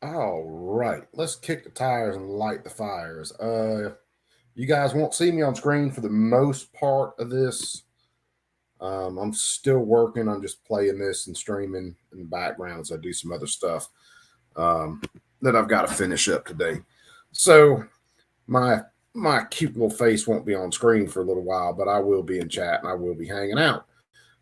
All right, let's kick the tires and light the fires. You guys won't see me on screen for the most part of this. I'm still working. I'm just playing this and streaming in the background as I do some other stuff um, that I've got to finish up today. So my my cute little face won't be on screen for a little while, but I will be in chat and I will be hanging out.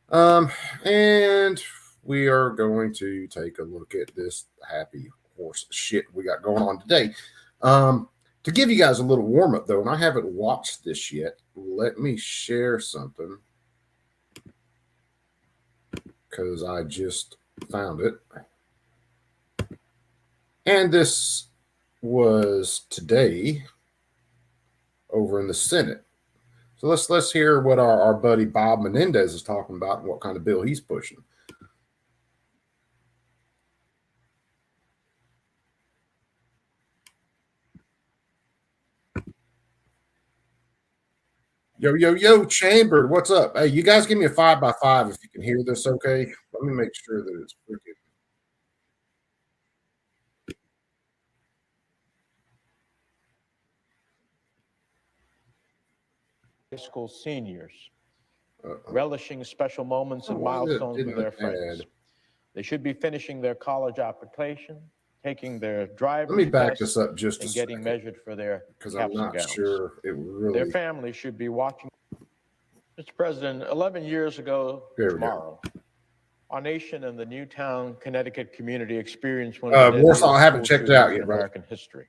Um, and we are going to take a look at this happy horse shit we got going on today. To give you guys a little warm up though, and I haven't watched this yet, let me share something because I just found it. And this was today over in the Senate. So let's hear what our buddy Bob Menendez is talking about and what kind of bill he's pushing. Yo, Chambered, what's up? Hey, you guys give me a 5x5 if you can hear this, okay? Let me make sure that it's freaking. School seniors, relishing special moments and milestones with their friends. They should be finishing their college application, taking their driver's Let me back test, this up just and a getting second, measured for their because I'm not gowns. sure it really. Their family should be watching. Mr. President, 11 years ago tomorrow, our nation and the Newtown, Connecticut community experienced one of the Warsaw, I haven't checked it out yet, in American history.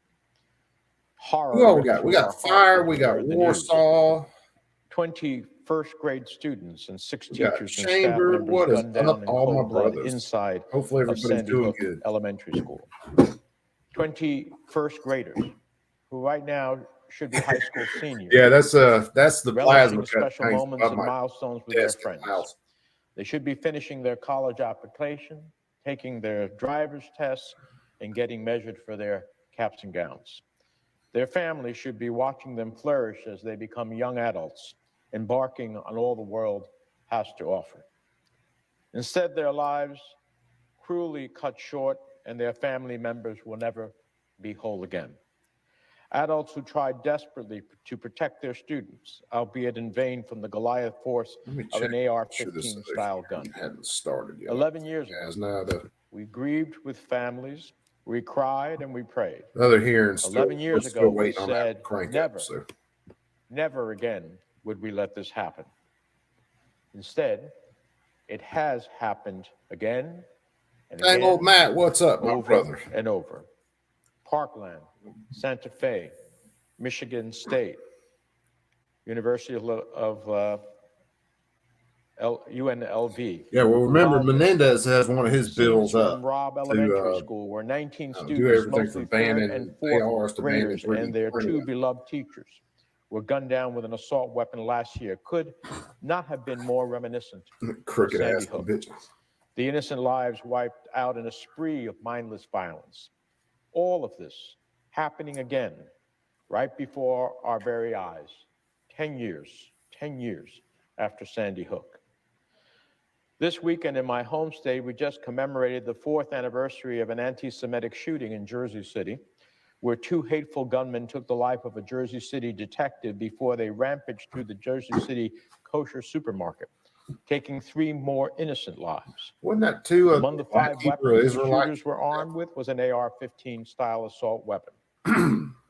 Who Horror. we got? We got Fire, we got Warsaw. 20 first grade students and 6 we got teachers and Chambered. staff members What is gunned down up, in all cold my blood brothers? inside Hopefully of everybody's Sandy doing Hook good. Elementary School. 20 first graders who right now should be high school seniors. Yeah, that's the plasma cut special moments and milestones with their friends. House. They should be finishing their college application, taking their driver's tests, and getting measured for their caps and gowns. Their families should be watching them flourish as they become young adults, embarking on all the world has to offer. Instead, their lives cruelly cut short, and their family members will never be whole again. Adults who tried desperately to protect their students, albeit in vain, from the Goliath force of an AR-15 style gun. Hadn't started yet. 11 years ago, we grieved with families, we cried and we prayed. Other here, 11 years ago, we said, never again would we let this happen. Instead, it has happened again and again. Dang old Matt, what's up, my brother? And over. Parkland, Santa Fe, Michigan State, University of UNLV. Yeah, well, remember Menendez has one of his bills up Robb Elementary School, where 19 students, do everything mostly from banning and fourth graders and their 2 beloved teachers, were gunned down with an assault weapon last year, could not have been more reminiscent of Sandy Hook. The innocent lives wiped out in a spree of mindless violence. All of this happening again right before our very eyes, 10 years after Sandy Hook. This weekend in my home state, we just commemorated the 4th anniversary of an anti-Semitic shooting in Jersey City, where 2 hateful gunmen took the life of a Jersey City detective before they rampaged through the Jersey City kosher supermarket, taking 3 more innocent lives. Wasn't that 2 among the 5 weapons the shooters were armed with was an AR-15 style assault weapon.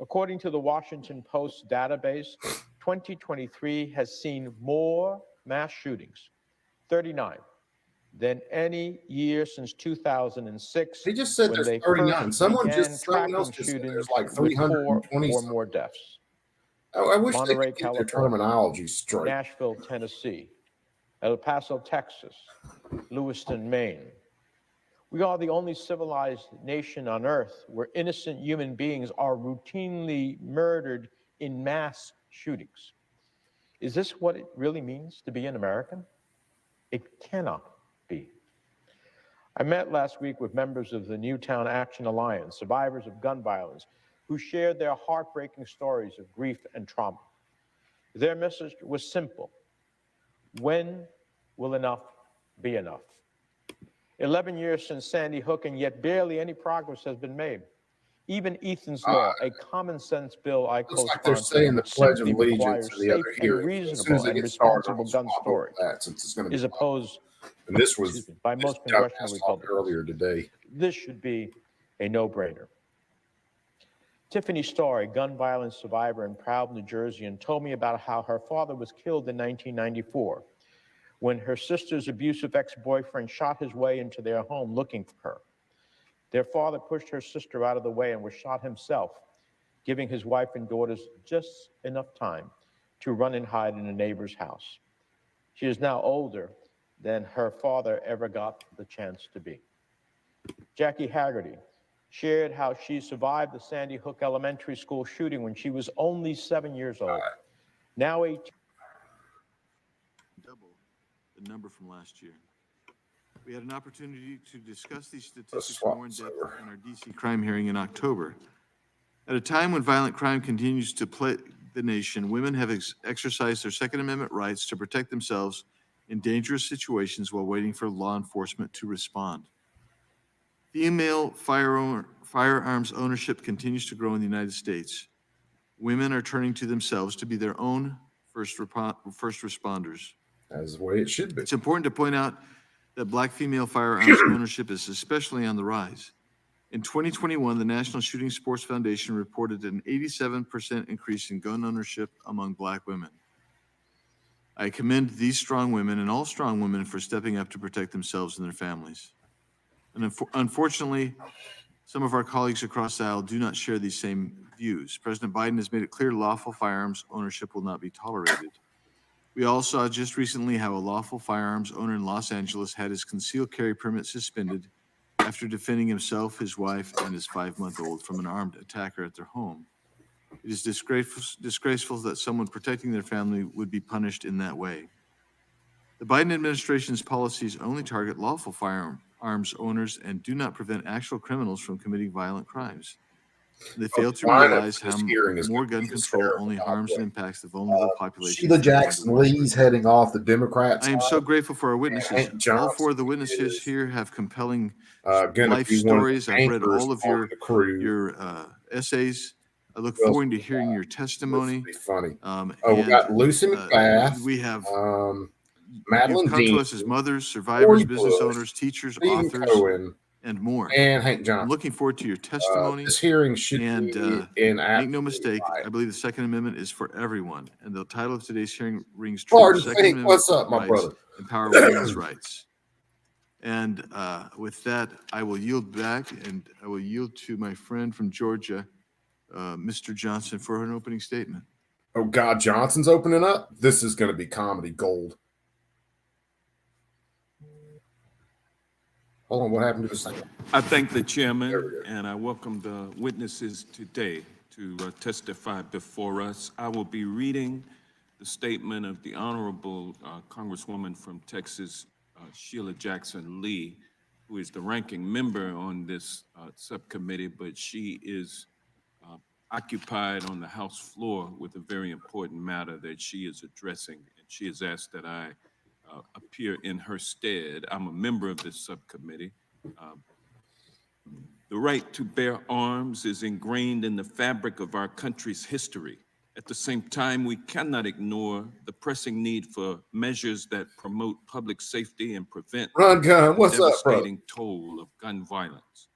According to the Washington Post database, 2023 has seen more mass shootings, 39, than any year since 2006. He just said there's 39. Someone just said there's like 320 or more deaths. I wish Monterey, they could get their terminology straight. Nashville, Tennessee, El Paso, Texas, Lewiston, Maine. We are the only civilized nation on earth where innocent human beings are routinely murdered in mass shootings. Is this what it really means to be an American? It cannot be. I met last week with members of the Newtown Action Alliance, survivors of gun violence, who shared their heartbreaking stories of grief and trauma. Their message was simple. When will enough be enough? 11 years since Sandy Hook, and yet barely any progress has been made. Even Ethan's Law, a common sense bill I looks like they're saying co-sponsored, the Pledge of simply Allegiance requires in the safe other and hearing. As soon as reasonable they and get started, responsible I'll gun swap over storage, that since it's going to be is opposed and this was by this most congressional dumbass talked Republicans. earlier today. This should be a no-brainer. Tiffany Starr, a gun violence survivor in proud New Jerseyan, told me about how her father was killed in 1994 when her sister's abusive ex-boyfriend shot his way into their home looking for her. Their father pushed her sister out of the way and was shot himself, giving his wife and daughters just enough time to run and hide in a neighbor's house. She is now older than her father ever got the chance to be. Jackie Haggerty shared how she survived the Sandy Hook Elementary School shooting when she was only 7 years old. Now 18. Double the number from last year. We had an opportunity to discuss these statistics more in depth in our DC crime hearing in October. At a time when violent crime continues to plague the nation, women have exercised their Second Amendment rights to protect themselves in dangerous situations while waiting for law enforcement to respond. Female firearms ownership continues to grow in the United States. Women are turning to themselves to be their own first responders. That's the way it should be. It's important to point out that Black female firearms ownership is especially on the rise. In 2021, the National Shooting Sports Foundation reported an 87% increase in gun ownership among Black women. I commend these strong women and all strong women for stepping up to protect themselves and their families. And unfortunately, some of our colleagues across the aisle do not share these same views. President Biden has made it clear lawful firearms ownership will not be tolerated. We all saw just recently how a lawful firearms owner in Los Angeles had his concealed carry permit suspended after defending himself, his wife, and his 5-month-old from an armed attacker at their home. It is disgraceful that someone protecting their family would be punished in that way. The Biden administration's policies only target lawful firearms owners and do not prevent actual criminals from committing violent crimes. They fail to realize how more gun control only harms and impacts the vulnerable population. Sheila Jackson Lee's heading off the Democrats. I am so grateful for our witnesses. All four of the witnesses here have compelling life stories. I've read all of your essays. I look forward to hearing your testimony. Funny. We got Lucy McBath. We have Madeline come Dean, to us as mothers, survivors, business owners, teachers, Stephen authors, Cohen, and more. And Hank Johnson. I'm looking forward to your testimony. This hearing should be in make no mistake, I believe the Second Amendment is for everyone. And the title of today's hearing rings true. Second Amendment what's up, my brother? Empower women's rights. And with that, I will yield back, and I will yield to my friend from Georgia, Mr. Johnson, for an opening statement. Oh, God, Johnson's opening up? This is going to be comedy gold. Hold on, what happened to the second? I thank the chairman, and I welcome the witnesses today to testify before us. I will be reading the statement of the Honorable Congresswoman from Texas, Sheila Jackson Lee, who is the ranking member on this subcommittee, but she is occupied on the House floor with a very important matter that she is addressing, and she has asked that I appear in her stead. I'm a member of this subcommittee. The right to bear arms is ingrained in the fabric of our country's history. At the same time, we cannot ignore the pressing need for measures that promote public safety and prevent the devastating toll of gun violence.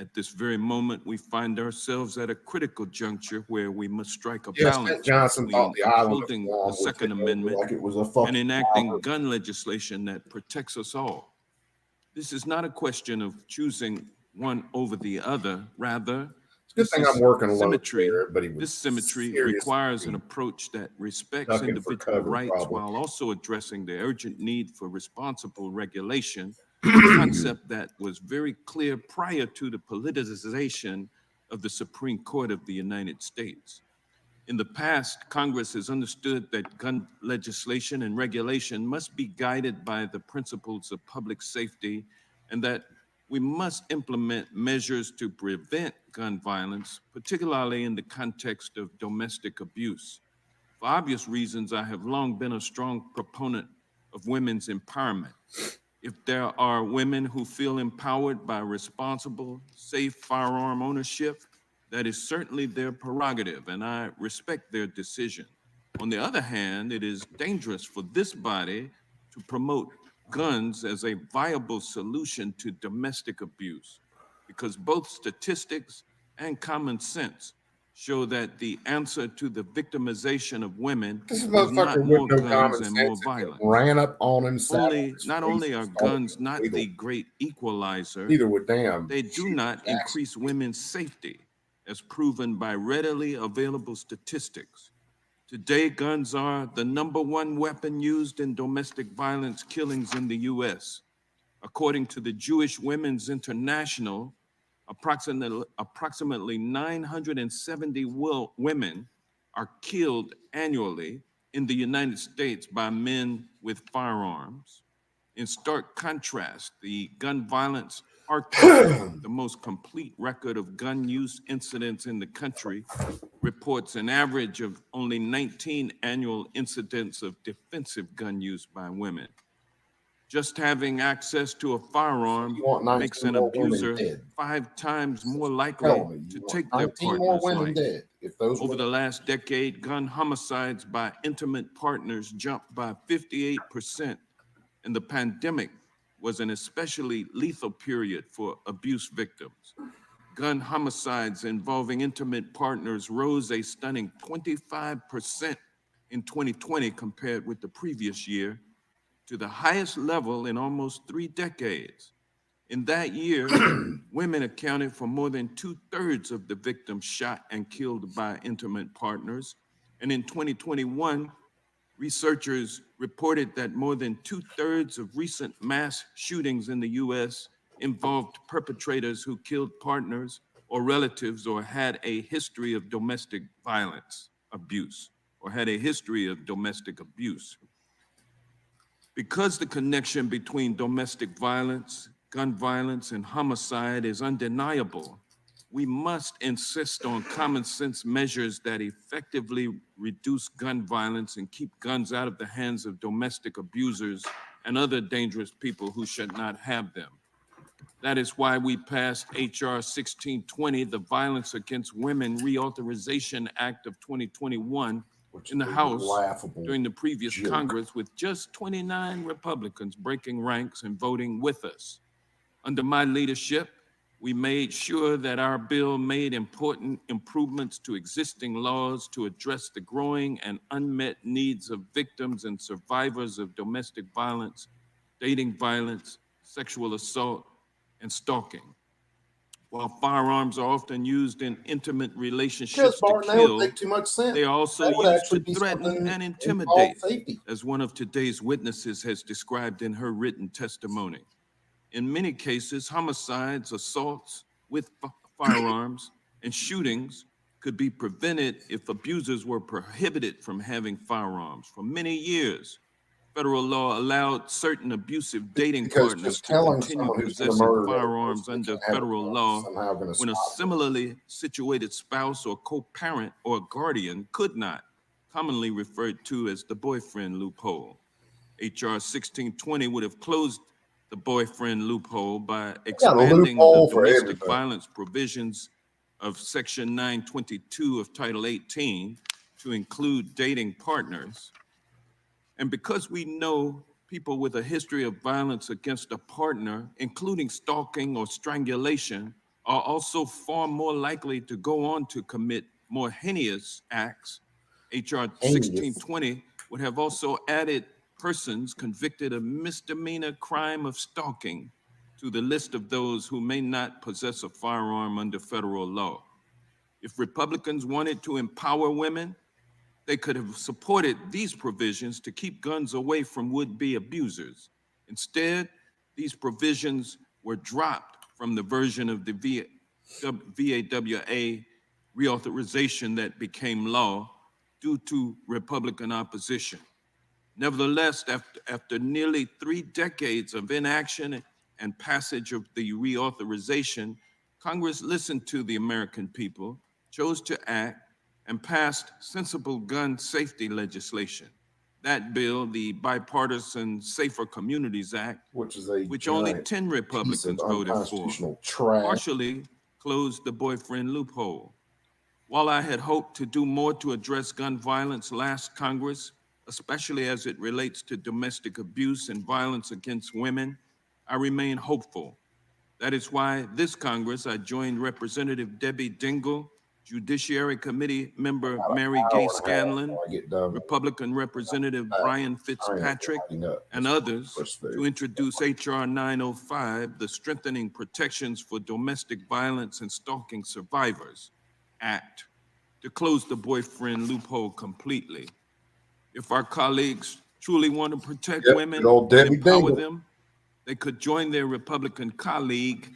At this very moment, we find ourselves at a critical juncture where we must strike a balance between upholding the Second Amendment and enacting gun legislation that protects us all. This is not a question of choosing one over the other. Rather, this symmetry requires an approach that respects individual rights while also addressing the urgent need for responsible regulation, a concept that was very clear prior to the politicization of the Supreme Court of the United States. In the past, Congress has understood that gun legislation and regulation must be guided by the principles of public safety, and that we must implement measures to prevent gun violence, particularly in the context of domestic abuse. For obvious reasons, I have long been a strong proponent of women's empowerment. If there are women who feel empowered by responsible, safe firearm ownership, that is certainly their prerogative, and I respect their decision. On the other hand, it is dangerous for this body to promote guns as a viable solution to domestic abuse, because both statistics and common sense show that the answer to the victimization of women This is motherfucker not with more no guns common and more sense violence. ran up on him. Not only are guns not the great equalizer, neither would damn. they do not increase women's safety, as proven by readily available statistics. Today, guns are the #1 weapon used in domestic violence killings in the U.S. According to the Jewish Women's International, approximately 970 women are killed annually in the United States by men with firearms. In stark contrast, the gun violence archive, the most complete record of gun use incidents in the country, reports an average of only 19 annual incidents of defensive gun use by women. Just having access to a firearm makes an abuser 5 times more likely to take their partner's life. Over the last decade, gun homicides by intimate partners jumped by 58%, and the pandemic was an especially lethal period for abuse victims. Gun homicides involving intimate partners rose a stunning 25% in 2020 compared with the previous year, to the highest level in almost 3 decades. In that year, women accounted for more than 2/3 of the victims shot and killed by intimate partners. And in 2021, researchers reported that more than 2/3 of recent mass shootings in the US involved perpetrators who killed partners or relatives or had a history of domestic violence abuse or had a history of domestic abuse. Because the connection between domestic violence, gun violence, and homicide is undeniable, we must insist on common sense measures that effectively reduce gun violence and keep guns out of the hands of domestic abusers and other dangerous people who should not have them. That is why we passed H.R. 1620, the Violence Against Women Reauthorization Act of 2021, in the House during the previous Congress, with just 29 Republicans breaking ranks and voting with us. Under my leadership, we made sure that our bill made important improvements to existing laws to address the growing and unmet needs of victims and survivors of domestic violence, dating violence, sexual assault, and stalking. While firearms are often used in intimate relationships to kill, they are also used to threaten and intimidate, as one of today's witnesses has described in her written testimony. In many cases, homicides, assaults with firearms, and shootings could be prevented if abusers were prohibited from having firearms. For many years, federal law allowed certain abusive dating partners to continue possessing firearms under federal law when a similarly situated spouse or co-parent or guardian could not, commonly referred to as the boyfriend loophole. H.R. 1620 would have closed the boyfriend loophole by expanding the domestic violence provisions of Section 922 of Title 18 to include dating partners. And because we know people with a history of violence against a partner, including stalking or strangulation, are also far more likely to go on to commit more heinous acts, H.R. 1620 would have also added persons convicted of misdemeanor crime of stalking to the list of those who may not possess a firearm under federal law. If Republicans wanted to empower women, they could have supported these provisions to keep guns away from would-be abusers. Instead, these provisions were dropped from the version of the VAWA reauthorization that became law due to Republican opposition. Nevertheless, after nearly 3 decades of inaction and passage of the reauthorization, Congress listened to the American people, chose to act, and passed sensible gun safety legislation. that bill, the Bipartisan Safer Communities Act, which only 10 Republicans voted for, partially closed the boyfriend loophole. While I had hoped to do more to address gun violence last Congress, especially as it relates to domestic abuse and violence against women, I remain hopeful. That is why this Congress, I joined Representative Debbie Dingell, Judiciary Committee member Mary Gay Scanlon, Republican Representative Brian Fitzpatrick, and others to introduce H.R. 905, the Strengthening Protections for Domestic Violence and Stalking Survivors Act, to close the boyfriend loophole completely. If our colleagues truly want to protect women and empower them, they could join their Republican colleague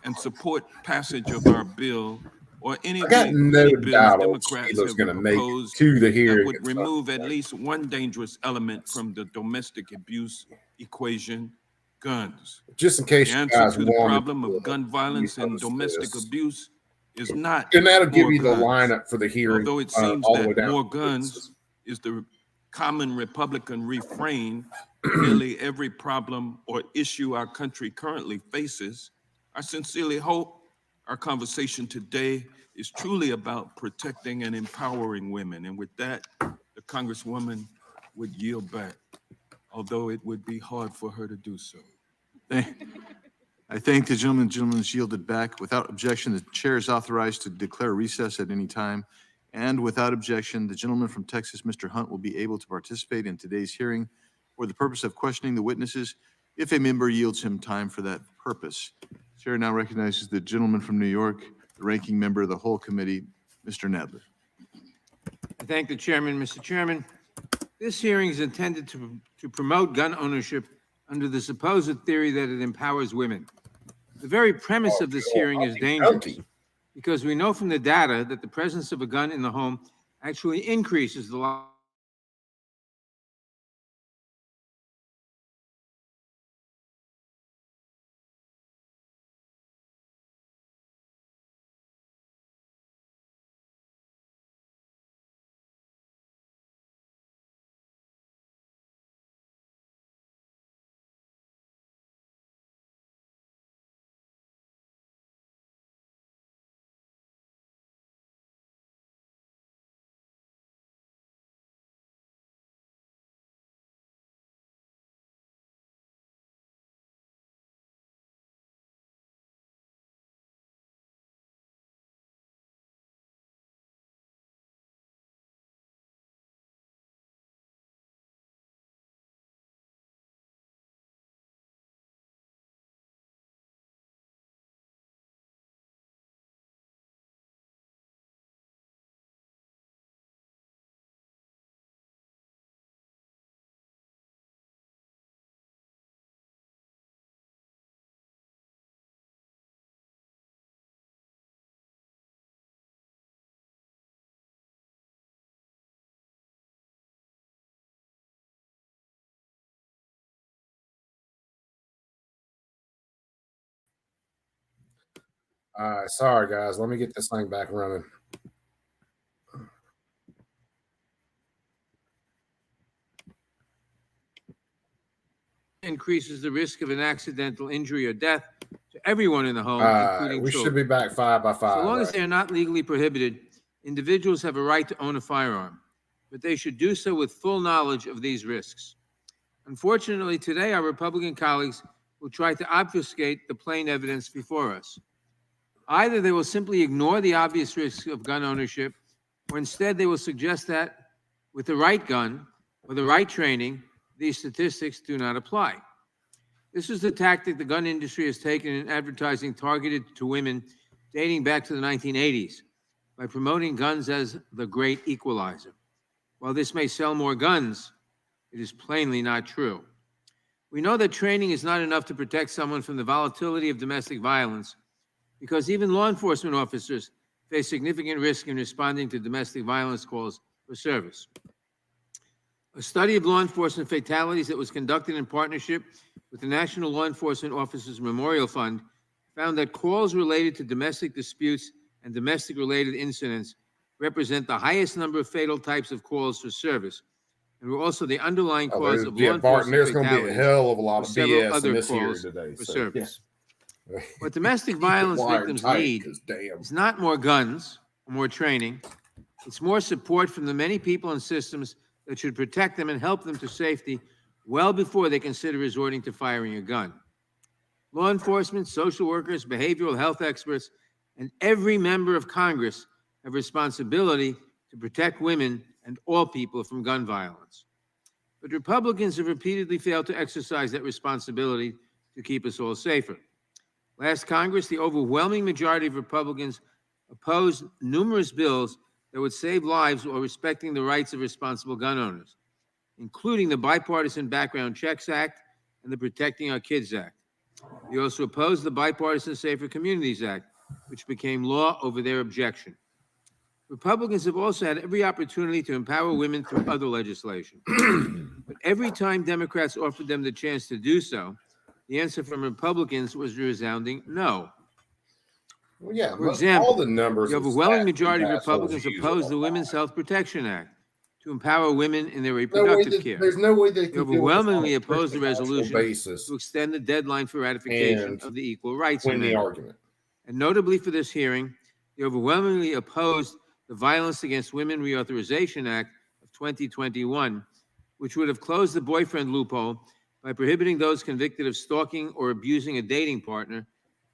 and support passage of our bill or any of the many bills Democrats have proposed that would remove at least one dangerous element from the domestic abuse equation: guns. Just in case the answer to the problem of gun violence and domestic abuse is not and that'll give you guns. the lineup for the hearing. Although it seems that more guns is the common Republican refrain for nearly every problem or issue our country currently faces, I sincerely hope our conversation today is truly about protecting and empowering women. And with that, the Congresswoman would yield back, although it would be hard for her to do so. I thank the gentleman. The gentleman is yielded back. Without objection, the chair is authorized to declare recess at any time. And without objection, the gentleman from Texas, Mr. Hunt, will be able to participate in today's hearing for the purpose of questioning the witnesses if a member yields him time for that purpose. Chair now recognizes the gentleman from New York, the ranking member of the whole committee, Mr. Nadler. I thank the chairman. Mr. Chairman, this hearing is intended to promote gun ownership under the supposed theory that it empowers women. The very premise of this hearing is dangerous because we know from the data that the presence of a gun in the home actually increases the All right, sorry guys. Let me get this thing back running. increases the risk of an accidental injury or death to everyone in the home, including we children. should be back 5 by 5. So long as they are not legally prohibited, individuals have a right to own a firearm, but they should do so with full knowledge of these risks. Unfortunately, today our Republican colleagues will try to obfuscate the plain evidence before us. Either they will simply ignore the obvious risks of gun ownership, or instead they will suggest that with the right gun or the right training, these statistics do not apply. This is the tactic the gun industry has taken in advertising targeted to women dating back to the 1980s by promoting guns as the great equalizer. While this may sell more guns, it is plainly not true. We know that training is not enough to protect someone from the volatility of domestic violence because even law enforcement officers face significant risk in responding to domestic violence calls for service. A study of law enforcement fatalities that was conducted in partnership with the National Law Enforcement Officers Memorial Fund found that calls related to domestic disputes and domestic-related incidents represent the highest number of fatal types of calls for service, and were also the underlying cause of law yeah, Barton, there's enforcement going to be a fatalities hell of a lot for of several BS other in this hearing calls today. for So, service. yeah. What domestic violence Wired victims tight, need 'cause damn. is not more guns or more training. It's more support from the many people and systems that should protect them and help them to safety well before they consider resorting to firing a gun. Law enforcement, social workers, behavioral health experts, and every member of Congress have responsibility to protect women and all people from gun violence. But Republicans have repeatedly failed to exercise that responsibility to keep us all safer. Last Congress, the overwhelming majority of Republicans opposed numerous bills that would save lives while respecting the rights of responsible gun owners, including the Bipartisan Background Checks Act and the Protecting Our Kids Act. They also opposed the Bipartisan Safer Communities Act, which became law over their objection. Republicans have also had every opportunity to empower women through other legislation. But every time Democrats offered them the chance to do so, the answer from Republicans was a resounding no. Well, yeah, For example, all the numbers. The overwhelming majority of Republicans opposed the Women's Health Protection Act to empower women in their reproductive care. There's no way they They can overwhelmingly opposed the resolution basis to extend the deadline for ratification of the Equal Rights win the Amendment. argument. And notably for this hearing, they overwhelmingly opposed the Violence Against Women Reauthorization Act of 2021, which would have closed the boyfriend loophole by prohibiting those convicted of stalking or abusing a dating partner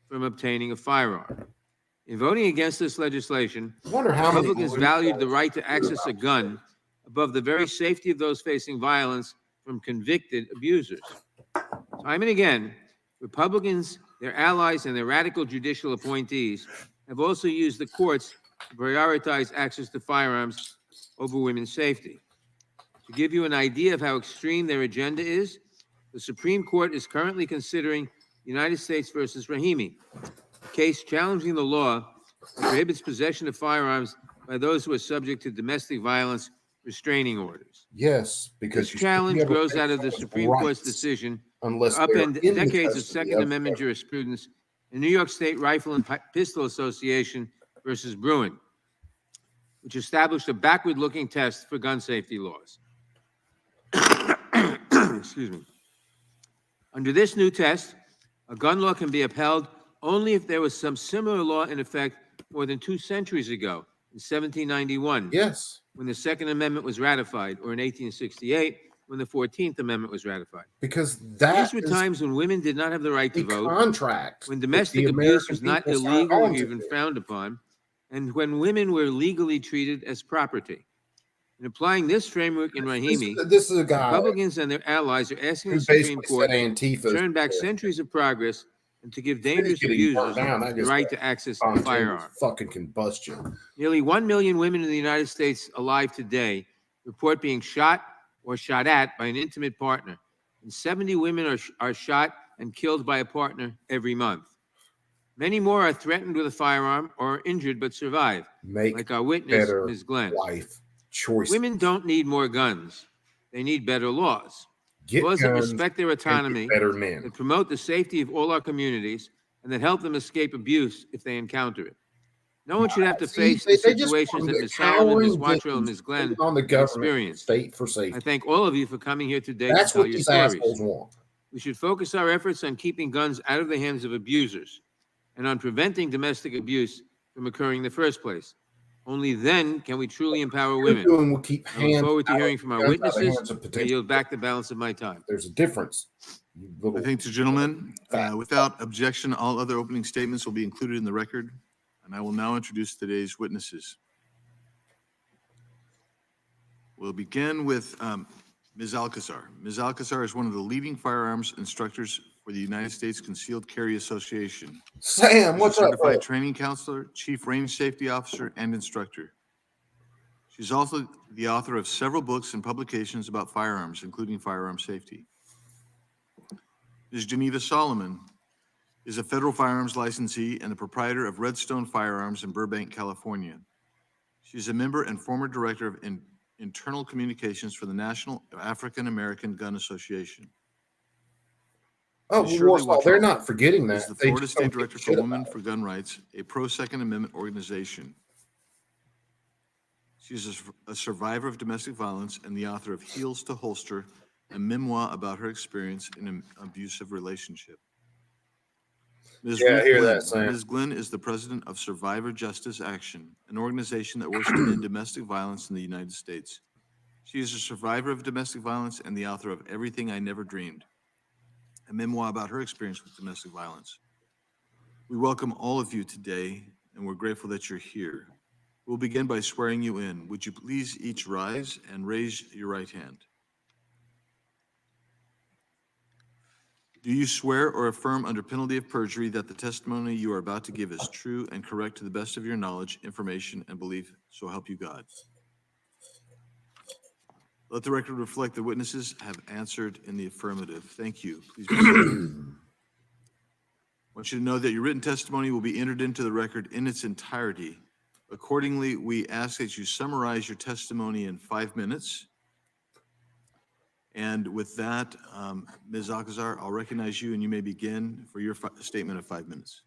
from obtaining a firearm. In voting against this legislation, Republicans valued the right to access a gun above the very safety of those facing violence from convicted abusers. Time and again, Republicans, their allies, and their radical judicial appointees have also used the courts to prioritize access to firearms over women's safety. To give you an idea of how extreme their agenda is, the Supreme Court is currently considering United States versus Rahimi, a case challenging the law that prohibits possession of firearms by those who are subject to domestic violence restraining orders. Yes, because this challenge grows out of the Supreme Court's decision to upend decades of Second Amendment jurisprudence in New York State Rifle and Pistol Association versus Bruin, which established a backward-looking test for gun safety laws. Excuse me. Under this new test, a gun law can be upheld only if there was some similar law in effect more than 2 centuries ago, in 1791. Yes. When the Second Amendment was ratified, or in 1868, when the 14th Amendment was ratified. Because these were times when women did not have the right to vote, contract, when domestic abuse was not illegal or even frowned upon, and when women were legally treated as property. In applying this framework in Rahimi, this is a guy Republicans and their allies are asking the Supreme Court to turn back centuries of progress and to give dangerous abusers the right to access a firearm. Fucking combustion. Nearly 1 million women in the United States alive today report being shot or shot at by an intimate partner, and 70 women are shot and killed by a partner every month. Many more are threatened with a firearm or are injured but survive, like our witness, Ms. Glenn. Women don't need more guns. They need better laws. Laws that respect their autonomy, that promote the safety of all our communities, and that help them escape abuse if they encounter it. No one should have to face the situations that Ms. Solomon, Ms. Watrell, and Ms. Glenn experienced. For safety. I thank all of you for coming here today to tell your stories. We should focus our efforts on keeping guns out of the hands of abusers and on preventing domestic abuse from occurring in the first place. Only then can we truly empower women. I look forward to hearing from our witnesses. I yield back the balance of my time. There's a difference. I thank the gentleman. Without objection, all other opening statements will be included in the record. And I will now introduce today's witnesses. We'll begin with Ms. Alcazar. Ms. Alcazar is one of the leading firearms instructors for the United States Concealed Carry Association. Sam, what's up? Certified training counselor, chief range safety officer, and instructor. She's also the author of several books and publications about firearms, including firearm safety. Ms. Janita Solomon is a federal firearms licensee and the proprietor of Redstone Firearms in Burbank, California. She's a member and former director of internal communications for the National African American Gun Association. Oh, Warsaw, they're not forgetting that. Is the Florida State Director for Women for Gun Rights, a pro-Second Amendment organization. She is a survivor of domestic violence and the author of Heels to Holster, a memoir about her experience in an abusive relationship. Ms. Yeah, I Ruth hear Glenn. that, Sam. Ms. Glenn is the president of Survivor Justice Action, an organization that works to end domestic violence in the United States. She is a survivor of domestic violence and the author of Everything I Never Dreamed, a memoir about her experience with domestic violence. We welcome all of you today, and we're grateful that you're here. We'll begin by swearing you in. Would you please each rise and raise your right hand? Do you swear or affirm under penalty of perjury that the testimony you are about to give is true and correct to the best of your knowledge, information, and belief, so help you God? Let the record reflect the witnesses have answered in the affirmative. Thank you. Please be seated. I want you to know that your written testimony will be entered into the record in its entirety. Accordingly, we ask that you summarize your testimony in 5 minutes. And with that, Ms. Alcazar, I'll recognize you and you may begin for your statement of 5 minutes.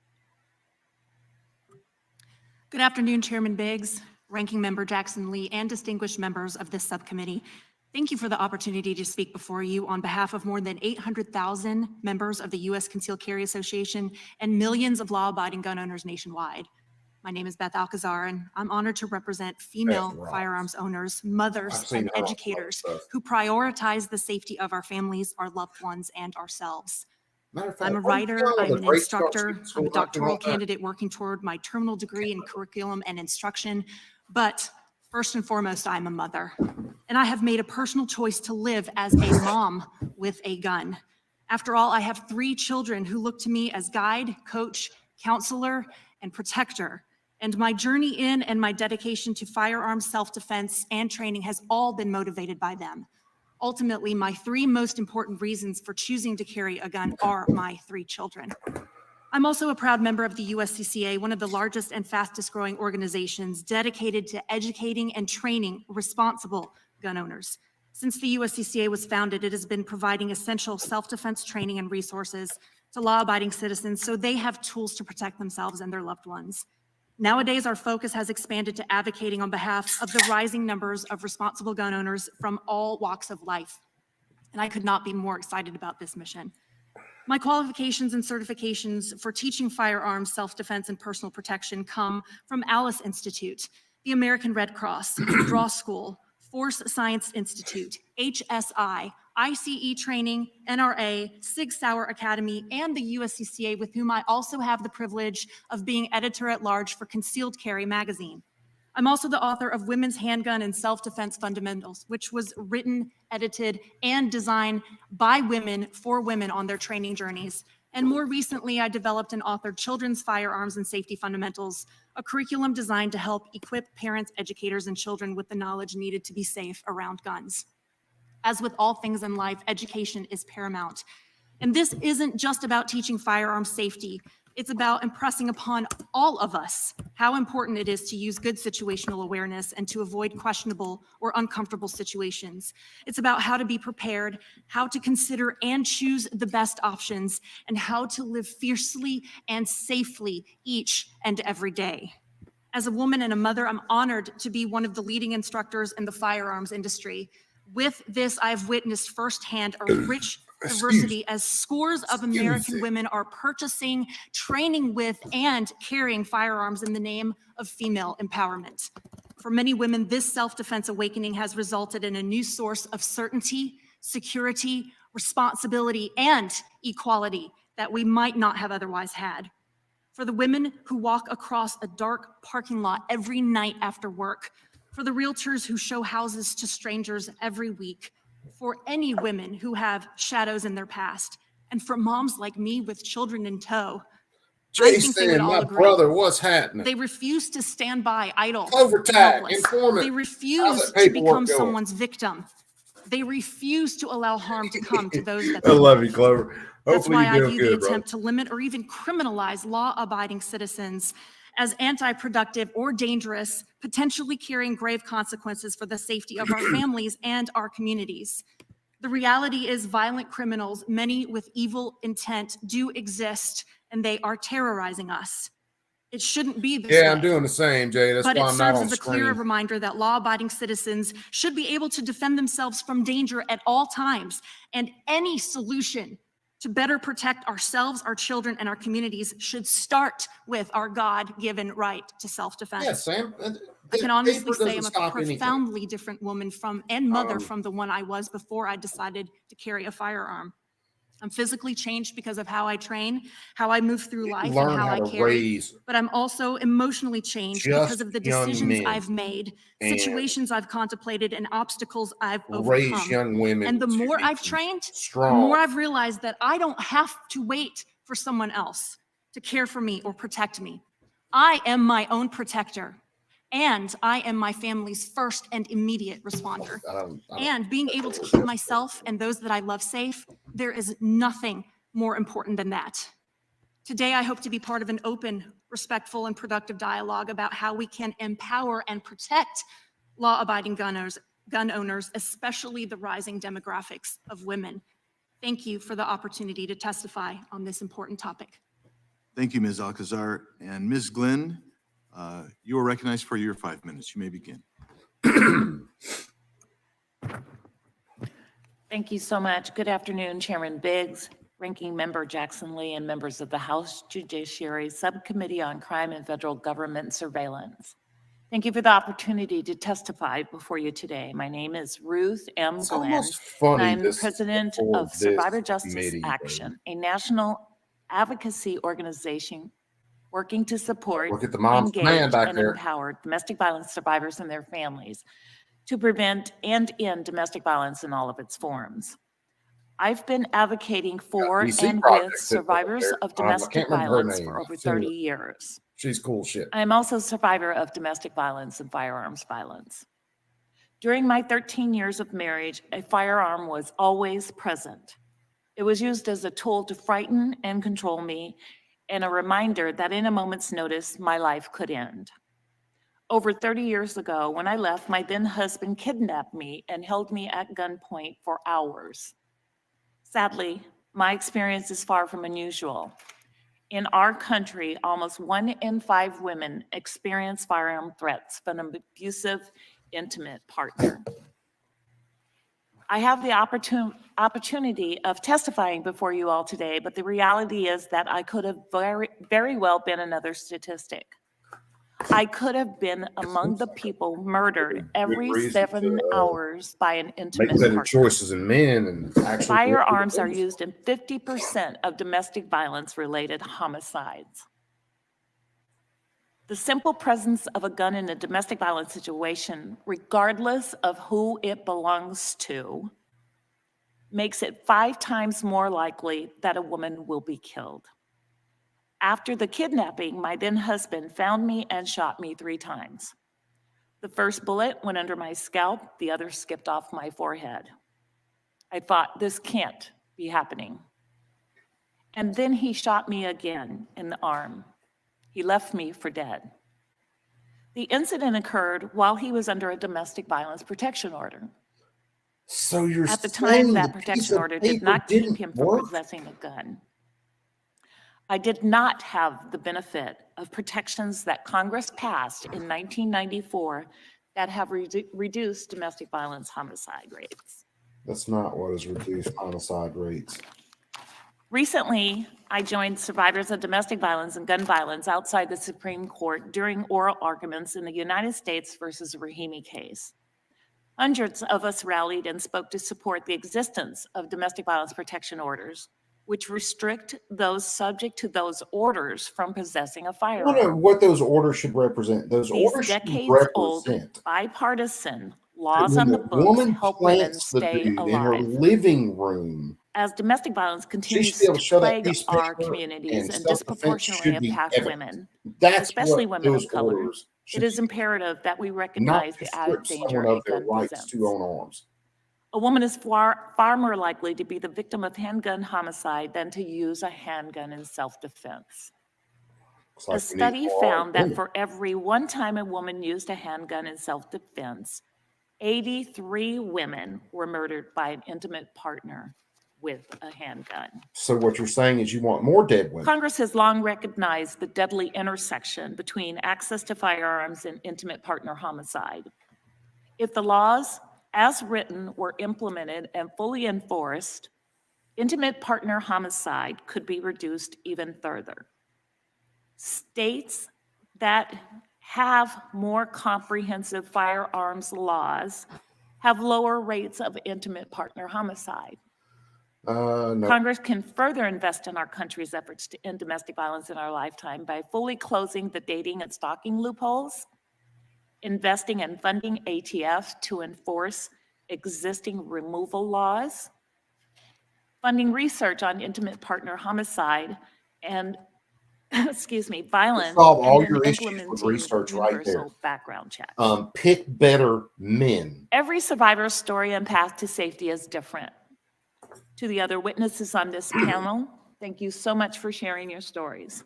Good afternoon, Chairman Biggs, Ranking Member Jackson Lee, and distinguished members of this subcommittee. Thank you for the opportunity to speak before you on behalf of more than 800,000 members of the U.S. Concealed Carry Association and millions of law-abiding gun owners nationwide. My name is Beth Alcazar, and I'm honored to represent female firearms owners, mothers, and educators who prioritize the safety of our families, our loved ones, and ourselves. I'm a writer, I'm an instructor, I'm a doctoral candidate working toward my terminal degree in curriculum and instruction, but first and foremost, I'm a mother. And I have made a personal choice to live as a mom with a gun. After all, I have 3 children who look to me as guide, coach, counselor, and protector. And my journey in and my dedication to firearms self-defense and training has all been motivated by them. Ultimately, my 3 most important reasons for choosing to carry a gun are my 3 children. I'm also a proud member of the USCCA, one of the largest and fastest growing organizations dedicated to educating and training responsible gun owners. Since the USCCA was founded, it has been providing essential self-defense training and resources to law-abiding citizens so they have tools to protect themselves and their loved ones. Nowadays, our focus has expanded to advocating on behalf of the rising numbers of responsible gun owners from all walks of life. And I could not be more excited about this mission. My qualifications and certifications for teaching firearms, self-defense, and personal protection come from Alice Institute, the American Red Cross, Draw School, Force Science Institute, HSI, ICE Training, NRA, Sig Sauer Academy, and the USCCA, with whom I also have the privilege of being editor-at-large for Concealed Carry magazine. I'm also the author of Women's Handgun and Self-Defense Fundamentals, which was written, edited, and designed by women for women on their training journeys. And more recently, I developed and authored Children's Firearms and Safety Fundamentals, a curriculum designed to help equip parents, educators, and children with the knowledge needed to be safe around guns. As with all things in life, education is paramount. And this isn't just about teaching firearms safety. It's about impressing upon all of us how important it is to use good situational awareness and to avoid questionable or uncomfortable situations. It's about how to be prepared, how to consider and choose the best options, and how to live fiercely and safely each and every day. As a woman and a mother, I'm honored to be one of the leading instructors in the firearms industry. With this, I've witnessed firsthand a rich diversity as scores of American women are purchasing, training with, and carrying firearms in the name of female empowerment. For many women, this self-defense awakening has resulted in a new source of certainty, security, responsibility, and equality that we might not have otherwise had. For the women who walk across a dark parking lot every night after work, for the realtors who show houses to strangers every week, for any women who have shadows in their past, and for moms like me with children in tow. Jason, my brother, what's happening? They refuse to stand by idle, helpless. They refuse to become someone's victim. They refuse to allow harm to come to those that I love you, Clover. That's why I view the attempt to limit or even criminalize law-abiding citizens as anti-productive or dangerous, potentially carrying grave consequences for the safety of our families and our communities. The reality is violent criminals, many with evil intent, do exist, and they are terrorizing us. It shouldn't be this Yeah, way. I'm doing the same, Jay. That's But why it I'm not serves on as a clear screen. reminder that law-abiding citizens should be able to defend themselves from danger at all times, and any solution to better protect ourselves, our children, and our communities should start with our God-given right to self-defense. Yeah, Sam. I can honestly say I'm a stop anything. profoundly different woman and mother from the one I was before I decided to carry a firearm. I'm physically changed because of how I train, how I move through life, and how I carry. But I'm also emotionally changed because of the decisions I've made, situations I've contemplated, and obstacles I've overcome. Raise young women. And the more I've trained, the more I've realized that I don't have to wait for someone else to care for me or protect me. I am my own protector. And I am my family's first and immediate responder. And being able to keep myself and those that I love safe, there is nothing more important than that. Today, I hope to be part of an open, respectful, and productive dialogue about how we can empower and protect law-abiding gun owners, especially the rising demographics of women. Thank you for the opportunity to testify on this important topic. Thank you, Ms. Alcazar. And Ms. Glenn, you are recognized for your 5 minutes. You may begin. Thank you so much. Good afternoon, Chairman Biggs, Ranking Member Jackson Lee, and members of the House Judiciary Subcommittee on Crime and Federal Government Surveillance. Thank you for the opportunity to testify before you today. My name is Ruth M. Glenn, and I'm the president of Survivor Justice Action, a national advocacy organization working to support, engage, and empower domestic violence survivors and their families to prevent and end domestic violence in all of its forms. I've been advocating for and with survivors of domestic violence for over 30 years. She's cool shit. I am also a survivor of domestic violence and firearms violence. During my 13 years of marriage, a firearm was always present. It was used as a tool to frighten and control me, and a reminder that in a moment's notice, my life could end. Over 30 years ago, when I left, my then husband kidnapped me and held me at gunpoint for hours. Sadly, my experience is far from unusual. In our country, almost 1 in 5 women experience firearm threats from an abusive, intimate partner. I have the opportunity of testifying before you all today, but the reality is that I could have very well been another statistic. I could have been among the people murdered every 7 hours by an intimate partner. Make better choices in men and actually. Firearms are used in 50% of domestic violence-related homicides. The simple presence of a gun in a domestic violence situation, regardless of who it belongs to, makes it 5 times more likely that a woman will be killed. After the kidnapping, my then husband found me and shot me 3 times. The first bullet went under my scalp, the other skipped off my forehead. I thought, this can't be happening. And then he shot me again in the arm. He left me for dead. The incident occurred while he was under a domestic violence protection order. So you're at the time, that protection order did not keep him from possessing a gun. I did not have the benefit of protections that Congress passed in 1994 that have reduced domestic violence homicide rates. That's not what has reduced homicide rates. Recently, I joined survivors of domestic violence and gun violence outside the Supreme Court during oral arguments in the United States versus Rahimi case. Hundreds of us rallied and spoke to support the existence of domestic violence protection orders, which restrict those subject to those orders from possessing a firearm. I don't know what those orders should represent. Those orders should represent bipartisan laws on the books help women stay alive. In her living room. As domestic violence continues to plague our communities and disproportionately impact women, especially women of color, it is imperative that we recognize the added danger a gun presents. A woman is far more likely to be the victim of handgun homicide than to use a handgun in self-defense. A study found that for every 1 time a woman used a handgun in self-defense, 83 women were murdered by an intimate partner with a handgun. So what you're saying is you want more dead women? Congress has long recognized the deadly intersection between access to firearms and intimate partner homicide. If the laws, as written, were implemented and fully enforced, intimate partner homicide could be reduced even further. States that have more comprehensive firearms laws have lower rates of intimate partner homicide. No. Congress can further invest in our country's efforts to end domestic violence in our lifetime by fully closing the dating and stalking loopholes, investing and funding ATF to enforce existing removal laws, funding research on intimate partner homicide and, violence, solve all and then your issues with implementing research right there. universal background checks. Pick better men. Every survivor's story and path to safety is different. To the other witnesses on this panel, thank you so much for sharing your stories.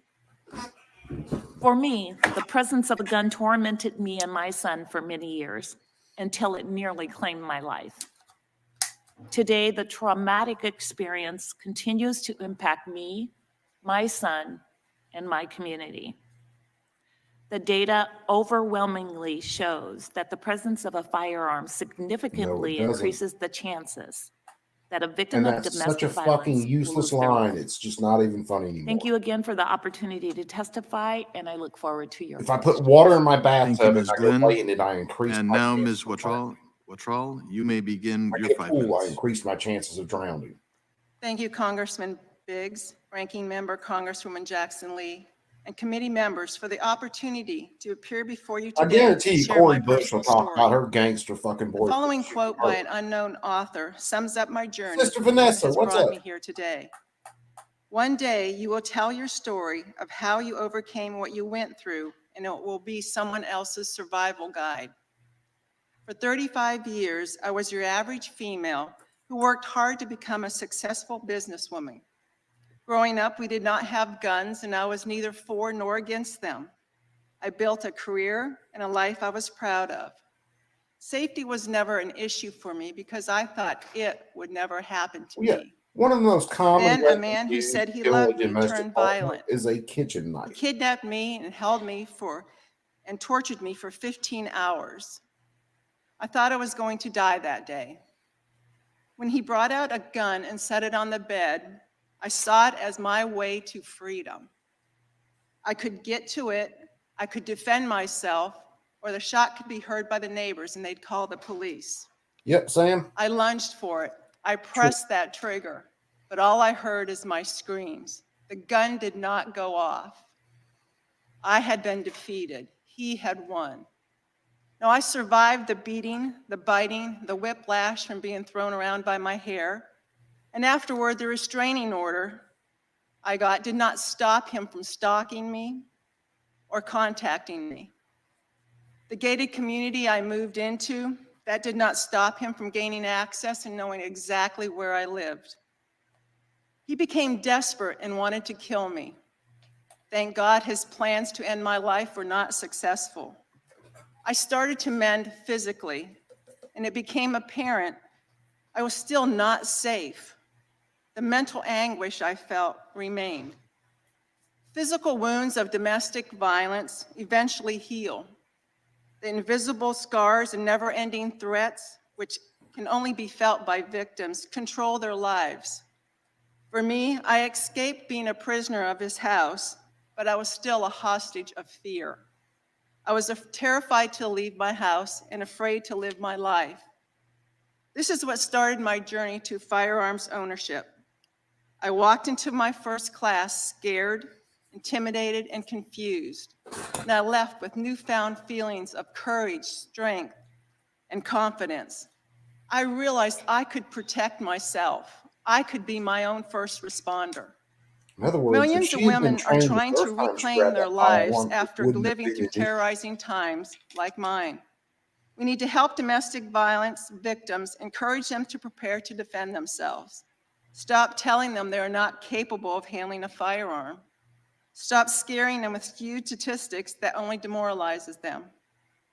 For me, the presence of a gun tormented me and my son for many years until it nearly claimed my life. Today, the traumatic experience continues to impact me, my son, and my community. The data overwhelmingly shows that the presence of a firearm significantly increases the chances that a victim of domestic violence. And that's such a fucking useless line. It's just not even funny anymore. Thank you again for the opportunity to testify, and I look forward to your If I put water in my bathtub Ms. and I Glenn. go play in it, I increase And my now, chances Ms. of drowning. Wottrell, you may begin I your get 5 pool, I minutes. increase my chances of drowning. Thank you, Congressman Biggs, Ranking Member Congresswoman Jackson Lee, and committee members for the opportunity to appear before you I today guarantee to you, share Corey my Bush will personal talk story. about her gangster fucking The boyfriend. following quote by an unknown author sums up my journey Sister Vanessa, and has what's brought up? me here today. One day you will tell your story of how you overcame what you went through, and it will be someone else's survival guide. For 35 years, I was your average female who worked hard to become a successful businesswoman. Growing up, we did not have guns, and I was neither for nor against them. I built a career and a life I was proud of. Safety was never an issue for me because I thought it would never happen to me. One of the most common Then a man who said he loved me turned violent. Is a kitchen knife. He kidnapped me and held me and tortured me for 15 hours. I thought I was going to die that day. When he brought out a gun and set it on the bed, I saw it as my way to freedom. I could get to it, I could defend myself, or the shot could be heard by the neighbors and they'd call the police. Yep, Sam. I lunged for it. I pressed that trigger, but all I heard is my screams. The gun did not go off. I had been defeated. He had won. Now, I survived the beating, the biting, the whiplash from being thrown around by my hair, and afterward, the restraining order I got did not stop him from stalking me or contacting me. The gated community I moved into, that did not stop him from gaining access and knowing exactly where I lived. He became desperate and wanted to kill me. Thank God his plans to end my life were not successful. I started to mend physically, and it became apparent I was still not safe. The mental anguish I felt remained. Physical wounds of domestic violence eventually heal. The invisible scars and never-ending threats, which can only be felt by victims, control their lives. For me, I escaped being a prisoner of his house, but I was still a hostage of fear. I was terrified to leave my house and afraid to live my life. This is what started my journey to firearms ownership. I walked into my first class scared, intimidated, and confused, and I left with newfound feelings of courage, strength, and confidence. I realized I could protect myself. I could be my own first responder. In other words, Millions of women are trying to reclaim their lives after living through terrorizing times like mine. We need to help domestic violence victims, encourage them to prepare to defend themselves. Stop telling them they are not capable of handling a firearm. Stop scaring them with skewed statistics that only demoralizes them.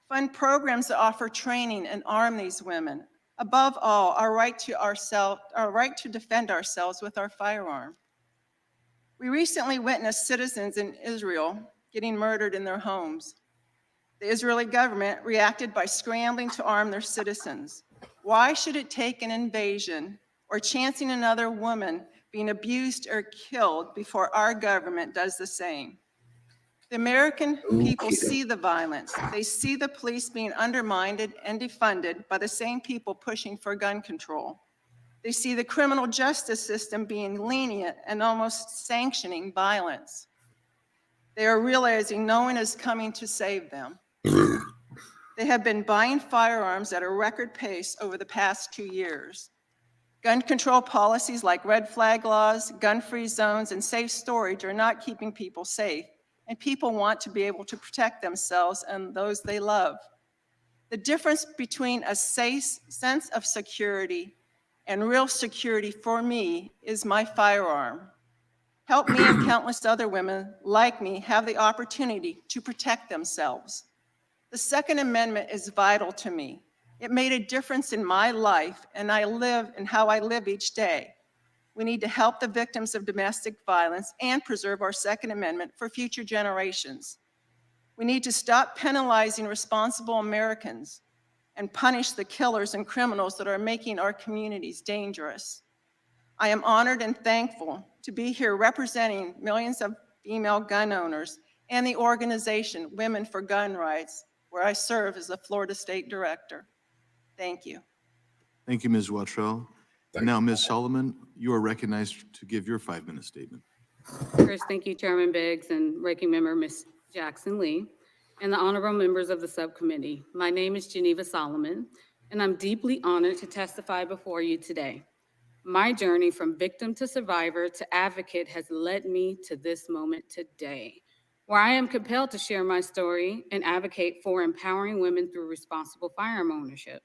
Fund programs that offer training and arm these women. Above all, our right to defend ourselves with our firearm. We recently witnessed citizens in Israel getting murdered in their homes. The Israeli government reacted by scrambling to arm their citizens. Why should it take an invasion or chancing another woman being abused or killed before our government does the same? The American people see the violence. They see the police being undermined and defunded by the same people pushing for gun control. They see the criminal justice system being lenient and almost sanctioning violence. They are realizing no one is coming to save them. They have been buying firearms at a record pace over the past 2 years. Gun control policies like red flag laws, gun-free zones, and safe storage are not keeping people safe, and people want to be able to protect themselves and those they love. The difference between a safe sense of security and real security for me is my firearm. Help me and countless other women like me have the opportunity to protect themselves. The Second Amendment is vital to me. It made a difference in my life and how I live each day. We need to help the victims of domestic violence and preserve our Second Amendment for future generations. We need to stop penalizing responsible Americans and punish the killers and criminals that are making our communities dangerous. I am honored and thankful to be here representing millions of female gun owners and the organization Women for Gun Rights, where I serve as the Florida State Director. Thank you. Thank you, Ms. Wottrell. And now, Ms. Solomon, you are recognized to give your 5-minute statement. First, thank you, Chairman Biggs and Ranking Member Ms. Jackson Lee, and the honorable members of the subcommittee. My name is Geneva Solomon, and I'm deeply honored to testify before you today. My journey from victim to survivor to advocate has led me to this moment today, where I am compelled to share my story and advocate for empowering women through responsible firearm ownership.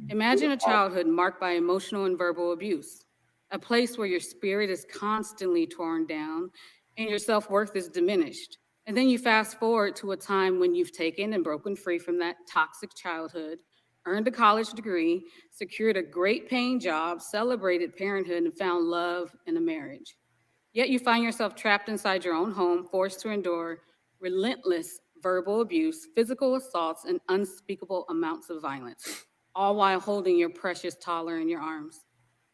Imagine a childhood marked by emotional and verbal abuse, a place where your spirit is constantly torn down and your self-worth is diminished. And then you fast forward to a time when you've taken and broken free from that toxic childhood, earned a college degree, secured a great paying job, celebrated parenthood, and found love in a marriage. Yet you find yourself trapped inside your own home, forced to endure relentless verbal abuse, physical assaults, and unspeakable amounts of violence, all while holding your precious toddler in your arms.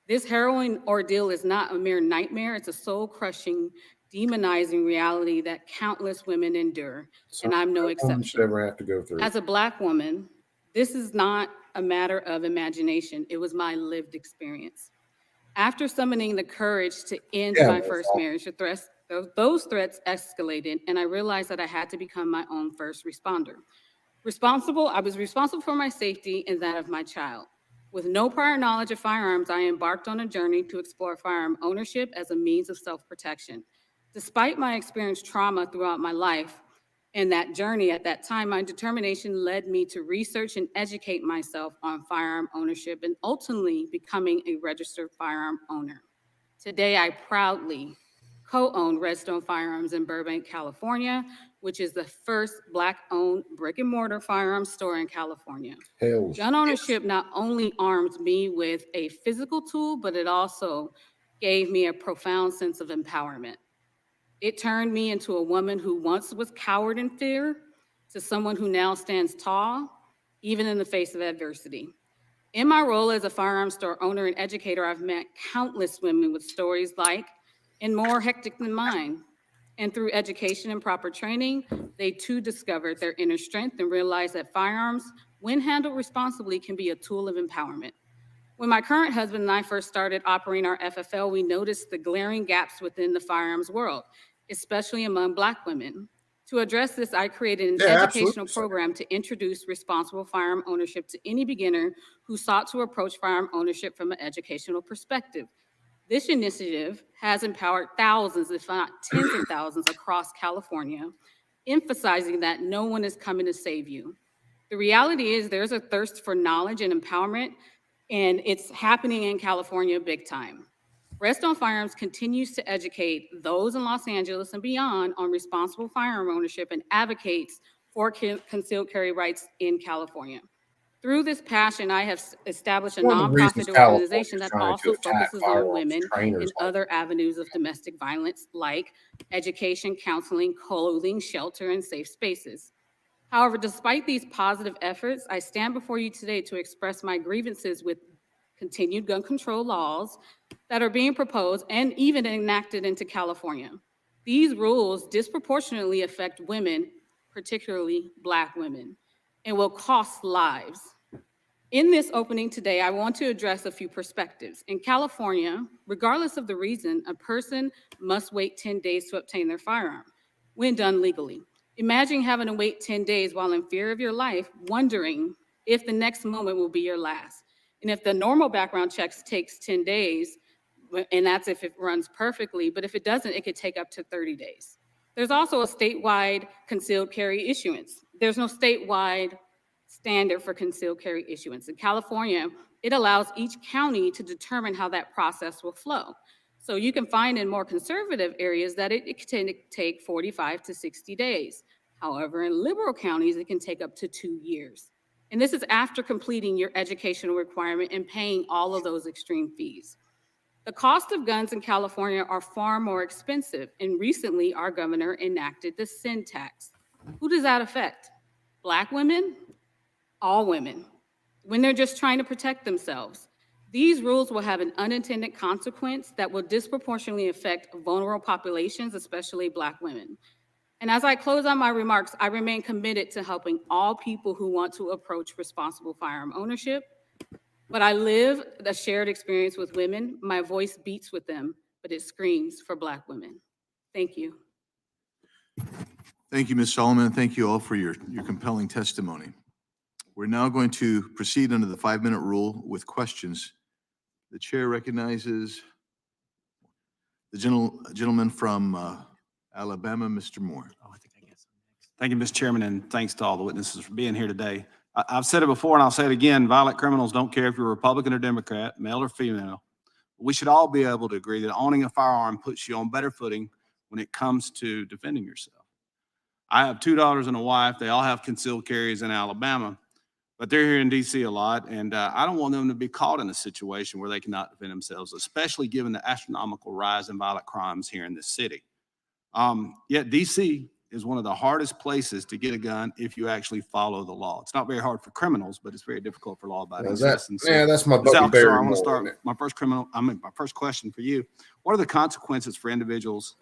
This harrowing ordeal is not a mere nightmare, it's a soul-crushing, demonizing reality that countless women endure, and I'm no exception. Ever have to go through. As a Black woman, this is not a matter of imagination, it was my lived experience. After summoning the courage to end my first marriage, those threats escalated, and I realized that I had to become my own first responder. I was responsible for my safety and that of my child. With no prior knowledge of firearms, I embarked on a journey to explore firearm ownership as a means of self-protection. Despite my experienced trauma throughout my life and that journey at that time, my determination led me to research and educate myself on firearm ownership and ultimately becoming a registered firearm owner. Today, I proudly co-own Redstone Firearms in Burbank, California, which is the first Black-owned brick-and-mortar firearms store in California. Gun ownership not only armed me with a physical tool, but it also gave me a profound sense of empowerment. It turned me into a woman who once was cowered in fear to someone who now stands tall, even in the face of adversity. In my role as a firearms store owner and educator, I've met countless women with stories like and more hectic than mine. And through education and proper training, they too discovered their inner strength and realized that firearms, when handled responsibly, can be a tool of empowerment. When my current husband and I first started operating our FFL, we noticed the glaring gaps within the firearms world, especially among Black women. To address this, I created an educational program to introduce responsible firearm ownership to any beginner who sought to approach firearm ownership from an educational perspective. This initiative has empowered thousands, if not tens of thousands, across California, emphasizing that no one is coming to save you. The reality is there's a thirst for knowledge and empowerment, and it's happening in California big time. Redstone Firearms continues to educate those in Los Angeles and beyond on responsible firearm ownership and advocates for concealed carry rights in California. Through this passion, I have established a One of the reasons nonprofit California organization is that trying to also attack focuses on firearms women trainers and like other avenues of domestic violence like education, counseling, clothing, shelter, and safe spaces. However, despite these positive efforts, I stand before you today to express my grievances with continued gun control laws that are being proposed and even enacted into California. These rules disproportionately affect women, particularly Black women, and will cost lives. In this opening today, I want to address a few perspectives. In California, regardless of the reason, a person must wait 10 days to obtain their firearm when done legally. Imagine having to wait 10 days while in fear of your life, wondering if the next moment will be your last. And if the normal background checks takes 10 days, and that's if it runs perfectly, but if it doesn't, it could take up to 30 days. There's also a statewide concealed carry issuance. There's no statewide standard for concealed carry issuance. In California, it allows each county to determine how that process will flow. So you can find in more conservative areas that it can take 45 to 60 days. However, in liberal counties, it can take up to 2 years. And this is after completing your educational requirement and paying all of those extreme fees. The cost of guns in California are far more expensive, and recently our governor enacted the sin tax. Who does that affect? Black women? All women, when they're just trying to protect themselves. These rules will have an unintended consequence that will disproportionately affect vulnerable populations, especially Black women. And as I close on my remarks, I remain committed to helping all people who want to approach responsible firearm ownership. But I live the shared experience with women. My voice beats with them, but it screams for Black women. Thank you. Thank you, Ms. Solomon. Thank you all for your compelling testimony. We're now going to proceed under the 5-minute rule with questions. The chair recognizes the gentleman from Alabama, Mr. Moore. Oh, I think I guess I'm next. Thank you, Mr. Chairman, and thanks to all the witnesses for being here today. I've said it before and I'll say it again, violent criminals don't care if you're Republican or Democrat, male or female. We should all be able to agree that owning a firearm puts you on better footing when it comes to defending yourself. I have 2 daughters and a wife. They all have concealed carries in Alabama. But they're here in DC a lot, and I don't want them to be caught in a situation where they cannot defend themselves, especially given the astronomical rise in violent crimes here in this city. Yet DC is one of the hardest places to get a gun if you actually follow the law. It's not very hard for criminals, but it's very difficult for law-abiding citizens. Yeah, that's my Ms. buddy Alcazar, Barry I want to Moore, start my first question for you. What are the consequences for individuals'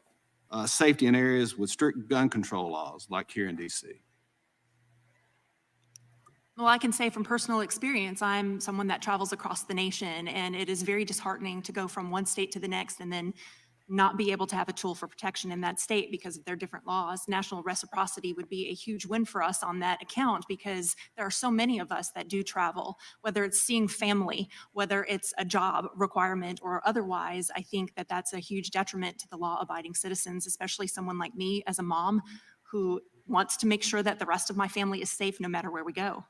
safety in areas with strict gun control laws, like here in DC? Well, I can say from personal experience, I'm someone that travels across the nation, and it is very disheartening to go from one state to the next and then not be able to have a tool for protection in that state because of their different laws. National reciprocity would be a huge win for us on that account because there are so many of us that do travel, whether it's seeing family, whether it's a job requirement or otherwise. I think that that's a huge detriment to the law-abiding citizens, especially someone like me as a mom who wants to make sure that the rest of my family is safe no matter where we go.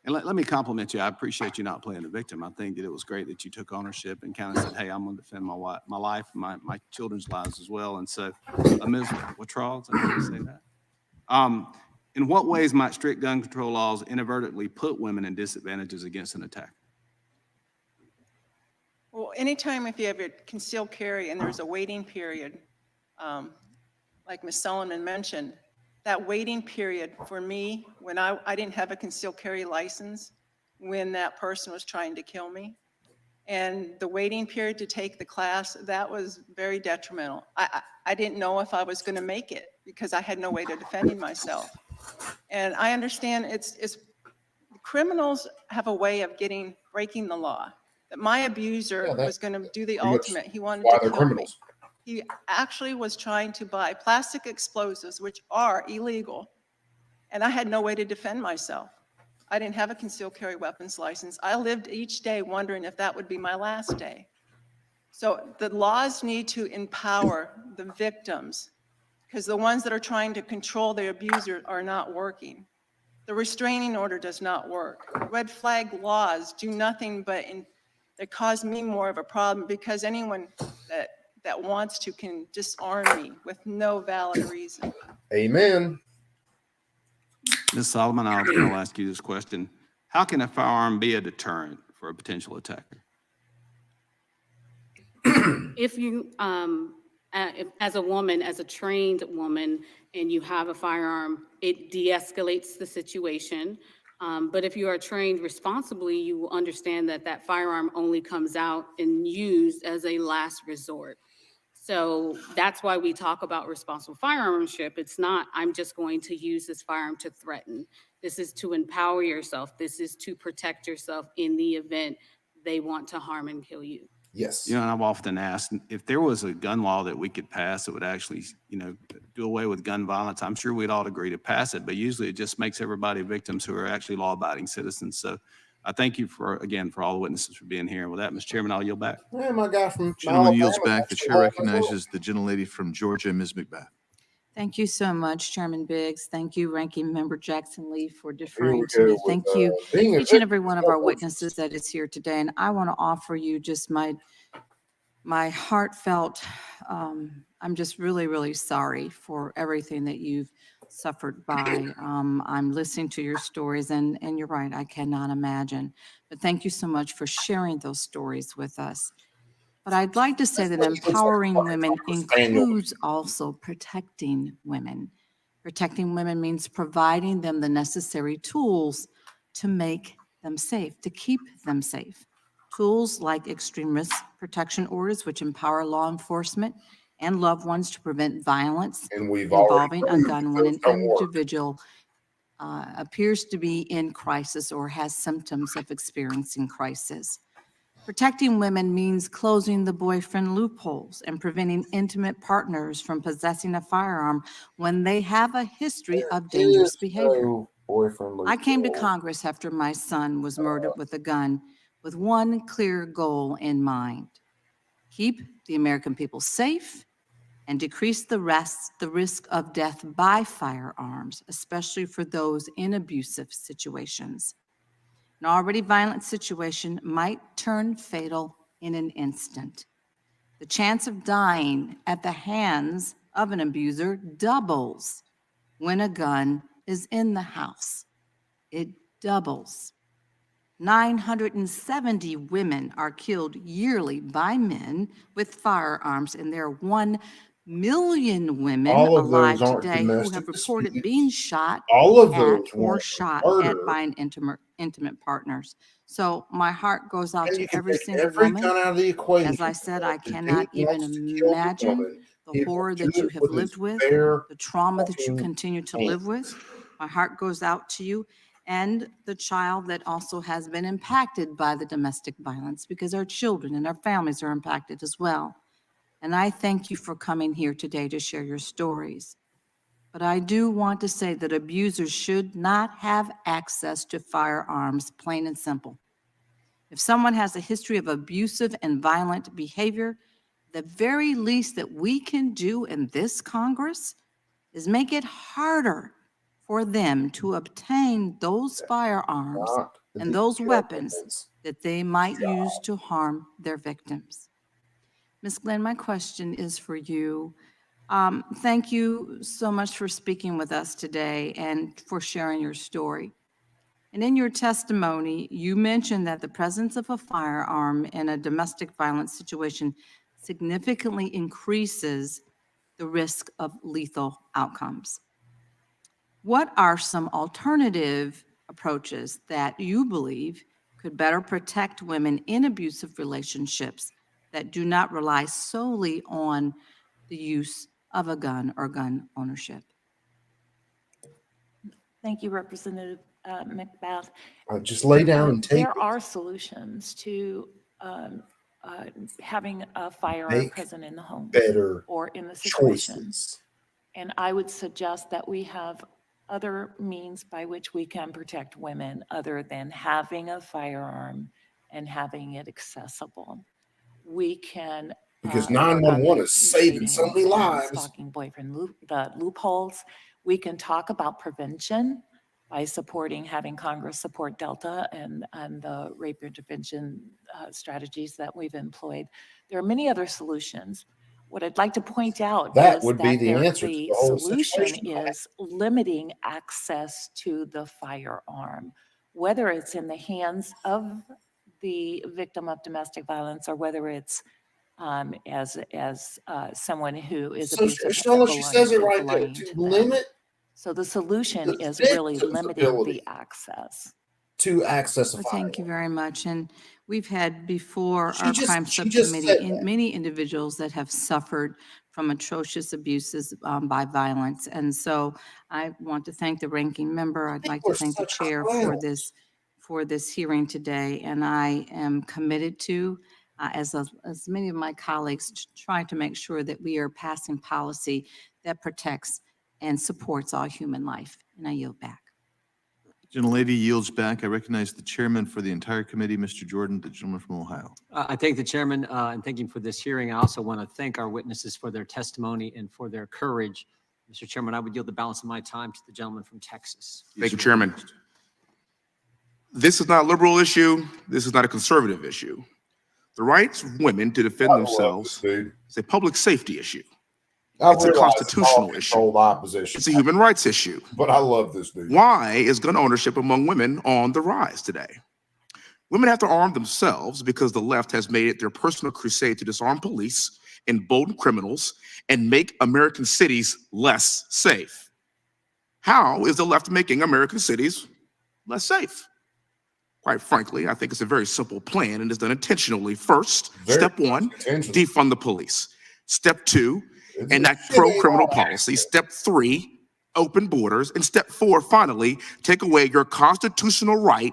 And let me compliment you. I appreciate you not playing the victim. I think that it was great that you took ownership and kind of said, hey, I'm going to defend my life, my children's lives as well. And so, Ms. Watrals, I didn't say that. In what ways might strict gun control laws inadvertently put women in disadvantages against an attack? Well, anytime if you have a concealed carry and there's a waiting period, like Ms. Solomon mentioned, that waiting period for me, when I didn't have a concealed carry license, when that person was trying to kill me, and the waiting period to take the class, that was very detrimental. I didn't know if I was going to make it because I had no way to defending myself. And I understand it's criminals have a way of breaking the law. That my abuser was going to do the ultimate. He wanted to kill me. He actually was trying to buy plastic explosives, which are illegal, and I had no way to defend myself. I didn't have a concealed carry weapons license. I lived each day wondering if that would be my last day. So the laws need to empower the victims because the ones that are trying to control the abuser are not working. The restraining order does not work. Red flag laws do nothing but they cause me more of a problem because anyone that wants to can disarm me with no valid reason. Amen. Ms. Solomon, I'll ask you this question. how can a firearm be a deterrent for a potential attacker? If you, as a woman, as a trained woman, and you have a firearm, it de-escalates the situation. But if you are trained responsibly, you will understand that that firearm only comes out and used as a last resort. So that's why we talk about responsible firearmship. It's not, I'm just going to use this firearm to threaten. This is to empower yourself. This is to protect yourself in the event they want to harm and kill you. Yes. You know, and I've often asked if there was a gun law that we could pass that would actually, you know, do away with gun violence, I'm sure we'd all agree to pass it, but usually it just makes everybody victims who are actually law-abiding citizens. So I thank you for, again, for all the witnesses for being here. And with that, Mr. Chairman, I'll yield back. Yeah, my guy from Gentleman yields Alabama back. The actually chair law as well. recognizes the gentlelady from Georgia, Ms. McBath. Thank you so much, Chairman Biggs. Thank you, Ranking Member Jackson Lee, for Here we deferring to go me. with, Thank you, being a each and every victim one of of our horses. witnesses that is here today. And I want to offer you just my heartfelt, I'm just really, really sorry for everything that you've suffered by. I'm listening to your stories, and you're right, I cannot imagine. But thank you so much for sharing those stories with us. But I'd like to say that empowering women includes also protecting women. Protecting women means providing them the necessary tools to make them safe, to keep them safe. Tools like extreme risk protection orders, which empower law enforcement and loved ones to prevent violence And we've involving a already gun when an don't work. individual appears to be in crisis or has symptoms of experiencing crisis. Protecting women means closing the boyfriend loopholes and preventing intimate partners from possessing a firearm when they have a history of dangerous behavior. No boyfriend I came to loophole. Congress after my son was murdered with a gun with one clear goal in mind: keep the American people safe and decrease the risk of death by firearms, especially for those in abusive situations. An already violent situation might turn fatal in an instant. The chance of dying at the hands of an abuser doubles when a gun is in the house. It doubles. 970 women are killed yearly by men with firearms, and there are 1 million women All of alive those aren't today who domestic have reported disputes. being shot All of at those or weren't shot murder. at by an intimate partners. So my heart goes out And you to can every take single every woman. gun out of the equation. As I said, I If the cannot dude even wants to kill the imagine woman, the he horror will that do you it have with his lived with, bare the trauma that you fucking continue to hands. live with. My heart goes out to you and the child that also has been impacted by the domestic violence, because our children and our families are impacted as well. And I thank you for coming here today to share your stories. But I do want to say that abusers should not have access to firearms, plain and simple. If someone has a history of abusive and violent behavior, the very least that we can do in this Congress is make it harder for them to obtain those firearms Not and the those weapons government's that they might job. use to harm their victims. Ms. Glenn, my question is for you. Thank you so much for speaking with us today and for sharing your story. And in your testimony, you mentioned that the presence of a firearm in a domestic violence situation significantly increases the risk of lethal outcomes. What are some alternative approaches that you believe could better protect women in abusive relationships that do not rely solely on the use of a gun or gun ownership? Thank you, Representative McBath. Just lay down and take There it. are solutions to having a firearm Make present in the home better or in the situation. choices. And I would suggest that we have other means by which we can protect women other than having a firearm and having it accessible. We can Because work on 911 the is saving dating so many and lives. stalking boyfriend the loopholes. We can talk about prevention by supporting, having Congress support Delta and the rape intervention strategies that we've employed. There are many other solutions. What I'd like to point out That is would be that the answer to the the whole solution situation. is limiting access to the firearm. whether it's in the hands of the victim of domestic violence or whether it's as someone who is So abusive. she says it right there, to limit. So the solution the is really victim's limiting ability the access. to access a Well, firearm. thank you very much. And we've had before She our just- crime she just subcommittee, said in that. many individuals that have suffered from atrocious abuses by violence. And so I want to thank the ranking member. I'd like to thank the chair for this hearing today. And I am committed to, as many of my colleagues, trying to make sure that we are passing policy that protects and supports all human life. And I yield back. Gentlelady yields back. I recognize the chairman for the entire committee, Mr. Jordan, the gentleman from Ohio. I thank the chairman and thank him for this hearing. I also want to thank our witnesses for their testimony and for their courage. Mr. Chairman, I would yield the balance of my time to the gentleman from Texas. Thank you, Chairman. This is not a liberal issue. This is not a conservative issue. The rights of women to defend themselves is a public safety issue. It's a constitutional issue. It's a human rights issue. But I love this dude. Why is gun ownership among women on the rise today? Women have to arm themselves because the left has made it their personal crusade to disarm police, embolden criminals, and make American cities less safe. How is the left making American cities less safe? Quite frankly, I think it's a very simple plan and is done intentionally. First, step one, defund the police. Step two, enact pro-criminal policy. Step three, open borders. And step four, finally, take away your constitutional right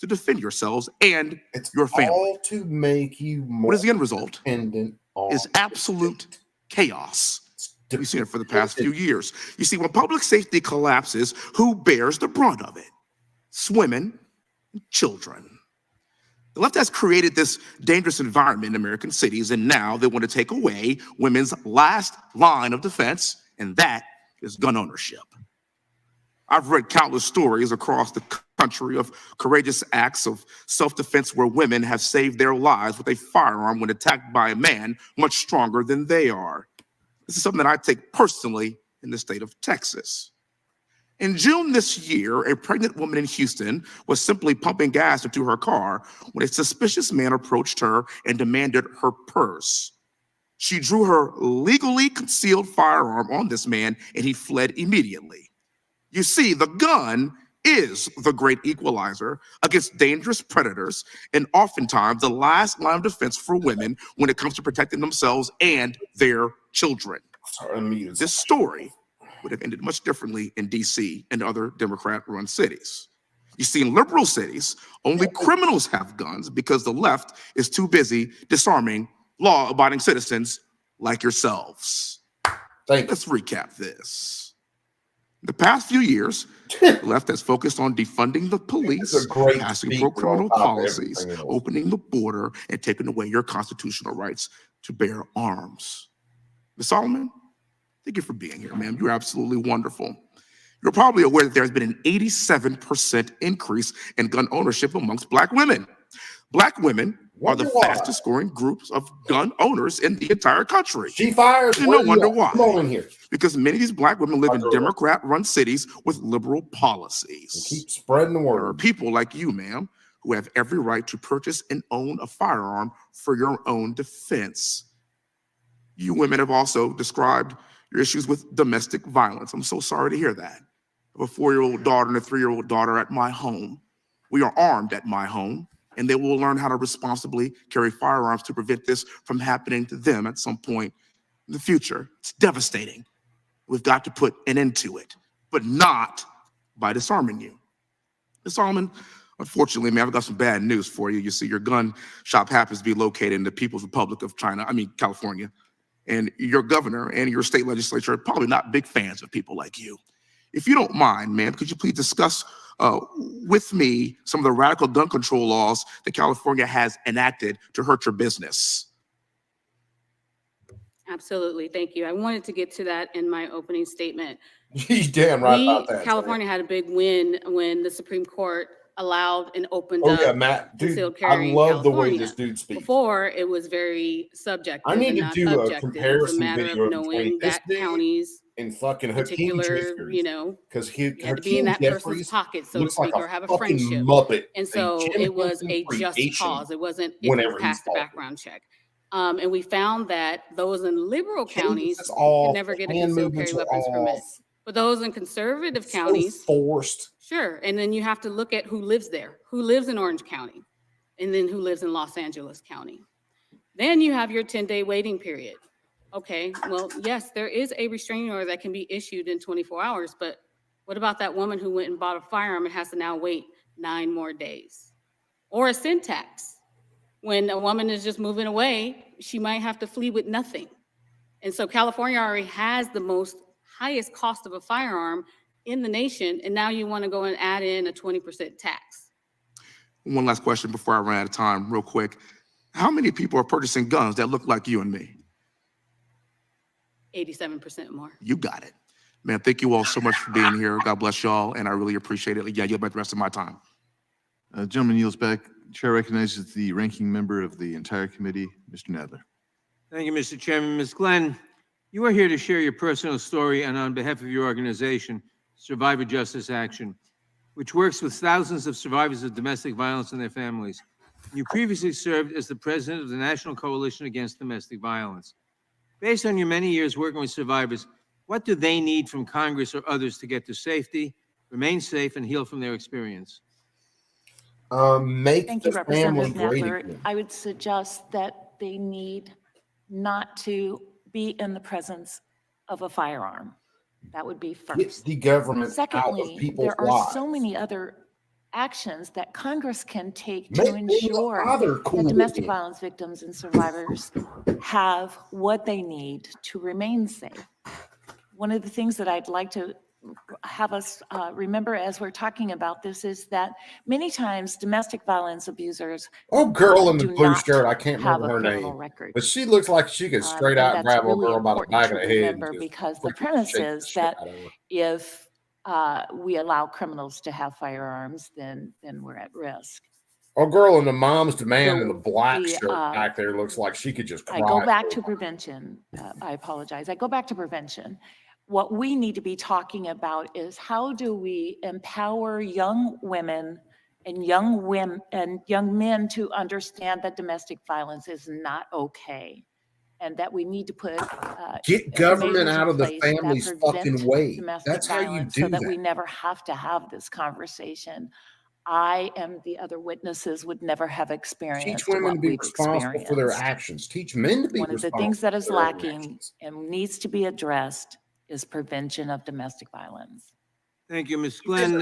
to defend yourselves and your family. All to make you more. What is the end result? Dependent on is absolute chaos. We've seen it for the past few years. You see, when public safety collapses, who bears the brunt of it? It's women and children. The left has created this dangerous environment in American cities, and now they want to take away women's last line of defense, and that is gun ownership. I've read countless stories across the country of courageous acts of self-defense where women have saved their lives with a firearm when attacked by a man much stronger than they are. This is something that I take personally in the state of Texas. In June this year, a pregnant woman in Houston was simply pumping gas into her car when a suspicious man approached her and demanded her purse. She drew her legally concealed firearm on this man and he fled immediately. You see, the gun is the great equalizer against dangerous predators and oftentimes the last line of defense for women when it comes to protecting themselves and their children. This story would have ended much differently in DC and other Democrat-run cities. You see, in liberal cities, only criminals have guns because the left is too busy disarming law-abiding citizens like yourselves. Let's recap this. The past few years, the left has focused on defunding the police, passing pro-criminal policies, opening the border, and taking away your constitutional rights to bear arms. Ms. Solomon, thank you for being here, ma'am. You're absolutely wonderful. You're probably aware that there's been an 87% increase in gun ownership amongst Black women. Black women are the fastest growing groups of gun owners in the entire country. She fires. And no wonder why. Come on in here. Because many of these Black women live in Democrat-run cities with liberal policies. Keep spreading the word. There are people like you, ma'am, who have every right to purchase and own a firearm for your own defense. You women have also described your issues with domestic violence. I'm so sorry to hear that. I have a 4-year-old daughter and a 3-year-old daughter at my home. We are armed at my home, and they will learn how to responsibly carry firearms to prevent this from happening to them at some point in the future. It's devastating. We've got to put an end to it, but not by disarming you. Ms. Solomon, unfortunately, man, I've got some bad news for you. You see, your gun shop happens to be located in the People's Republic of California. And your governor and your state legislature are probably not big fans of people like you. If you don't mind, ma'am, could you please discuss with me some of the radical gun control laws that California has enacted to hurt your business? Absolutely, thank you. I wanted to get to that in my opening statement. He's damn right about that. California had a big win when the Supreme Court allowed and opened Oh yeah, up Matt, dude, concealed I carry in love the way this California. dude speaks. Before, it was very I subjective need and to not do a objective. It was a comparison matter video of between knowing this that dude counties and fucking Hakeem particular, Jeffries, you because had to be in Hakeem that person's Jeffries pocket, so to looks like speak, a or have a fucking friendship. Muppet. And A so Jim it was Henson a just creation cause. It wasn't if you whenever he's passed the talking. background check. And we found that those in liberal counties Cadence is could off. never get a Hand concealed carry movements are weapons permit. off. But those in conservative So counties, forced. sure. And then you have to look at who lives there, who lives in Orange County, and then who lives in Los Angeles County. Then you have your 10-day waiting period. Okay, well, yes, there is a restraining order that can be issued in 24 hours, but what about that woman who went and bought a firearm and has to now wait 9 more days? Or a sin tax. When a woman is just moving away, she might have to flee with nothing. And so California already has the highest cost of a firearm in the nation, and now you want to go and add in a 20% tax. One last question before I run out of time, real quick. How many people are purchasing guns that look like you and me? 87% more. You got it. Man, thank you all so much for being here. God bless y'all, and I really appreciate it. Yeah, you'll bet the rest of my time. Gentleman yields back. Chair recognizes the ranking member of the entire committee, Mr. Nadler. Thank you, Mr. Chairman. Ms. Glenn, you are here to share your personal story and on behalf of your organization, Survivor Justice Action, which works with thousands of survivors of domestic violence and their families. You previously served as the president of the National Coalition Against Domestic Violence. Based on your many years working with survivors, what do they need from Congress or others to get to safety, remain safe, and heal from their experience? Make Thank the you, Representative family great Nadler. again. I would suggest that they need not to be in the presence of a firearm. That would be Get first. the government out of Secondly, people's there are lives. so many other actions that Congress can take Make to ensure father cool that domestic again. violence victims and survivors have what they need to remain safe. One of the things that I'd like to have us remember as we're talking about this is that many times domestic violence abusers Oh, girl in the do blue not shirt. I can't have remember a her criminal name, record. but she looks like she could straight And out that's grab a really girl by the important back to of the head. remember And just because the freaking premise shake the is shit that out of her. if we allow criminals to have firearms, then we're at risk. Oh, girl in the mom's demand in the So black the, shirt back there looks like she could just cry. I go back to prevention. I apologize. I go back to prevention. What we need to be talking about is how do we empower young women and young men to understand that domestic violence is not okay, and that we need to put Get government measures out in of the place that family's prevent fucking way. domestic That's how you violence, do so that that. we never have to have this conversation. I and the other witnesses would never have Teach experienced women what to be we've responsible for their experienced. actions. Teach men to be One of the responsible things that is for their own lacking actions. and needs to be addressed is prevention of domestic violence. Thank you, Ms. Glenn.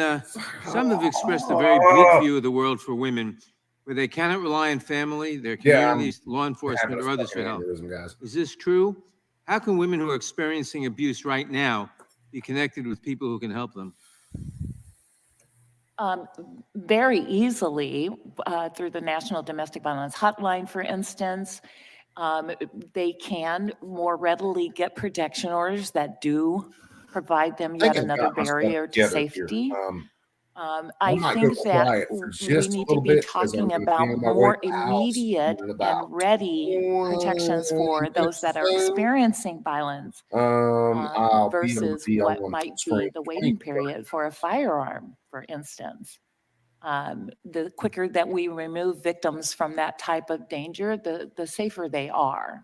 Some have expressed a very bleak view of the world for women, where they cannot rely on family, their communities, law enforcement, or others for help. Guys. Is this true? How can women who are experiencing abuse right now be connected with people who can help them? Very easily through the National Domestic Violence Hotline, for instance. They can more readily get protection orders that do provide them yet another barrier to safety. I think that we need to be talking about more immediate and ready protections for those that are experiencing violence versus what might be the waiting period for a firearm, for instance. The quicker that we remove victims from that type of danger, the safer they are.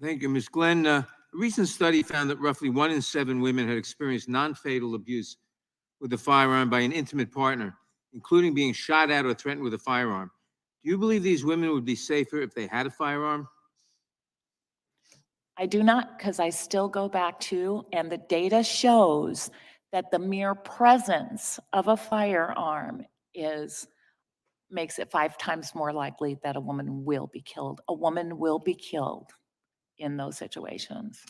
Thank you, Ms. Glenn. A recent study found that roughly 1 in 7 women had experienced non-fatal abuse with a firearm by an intimate partner, including being shot at or threatened with a firearm. Do you believe these women would be safer if they had a firearm? I do not, because I still go back to, and the data shows that the mere presence of a firearm makes it 5 times more likely that a woman will be killed. A woman will be killed in those situations.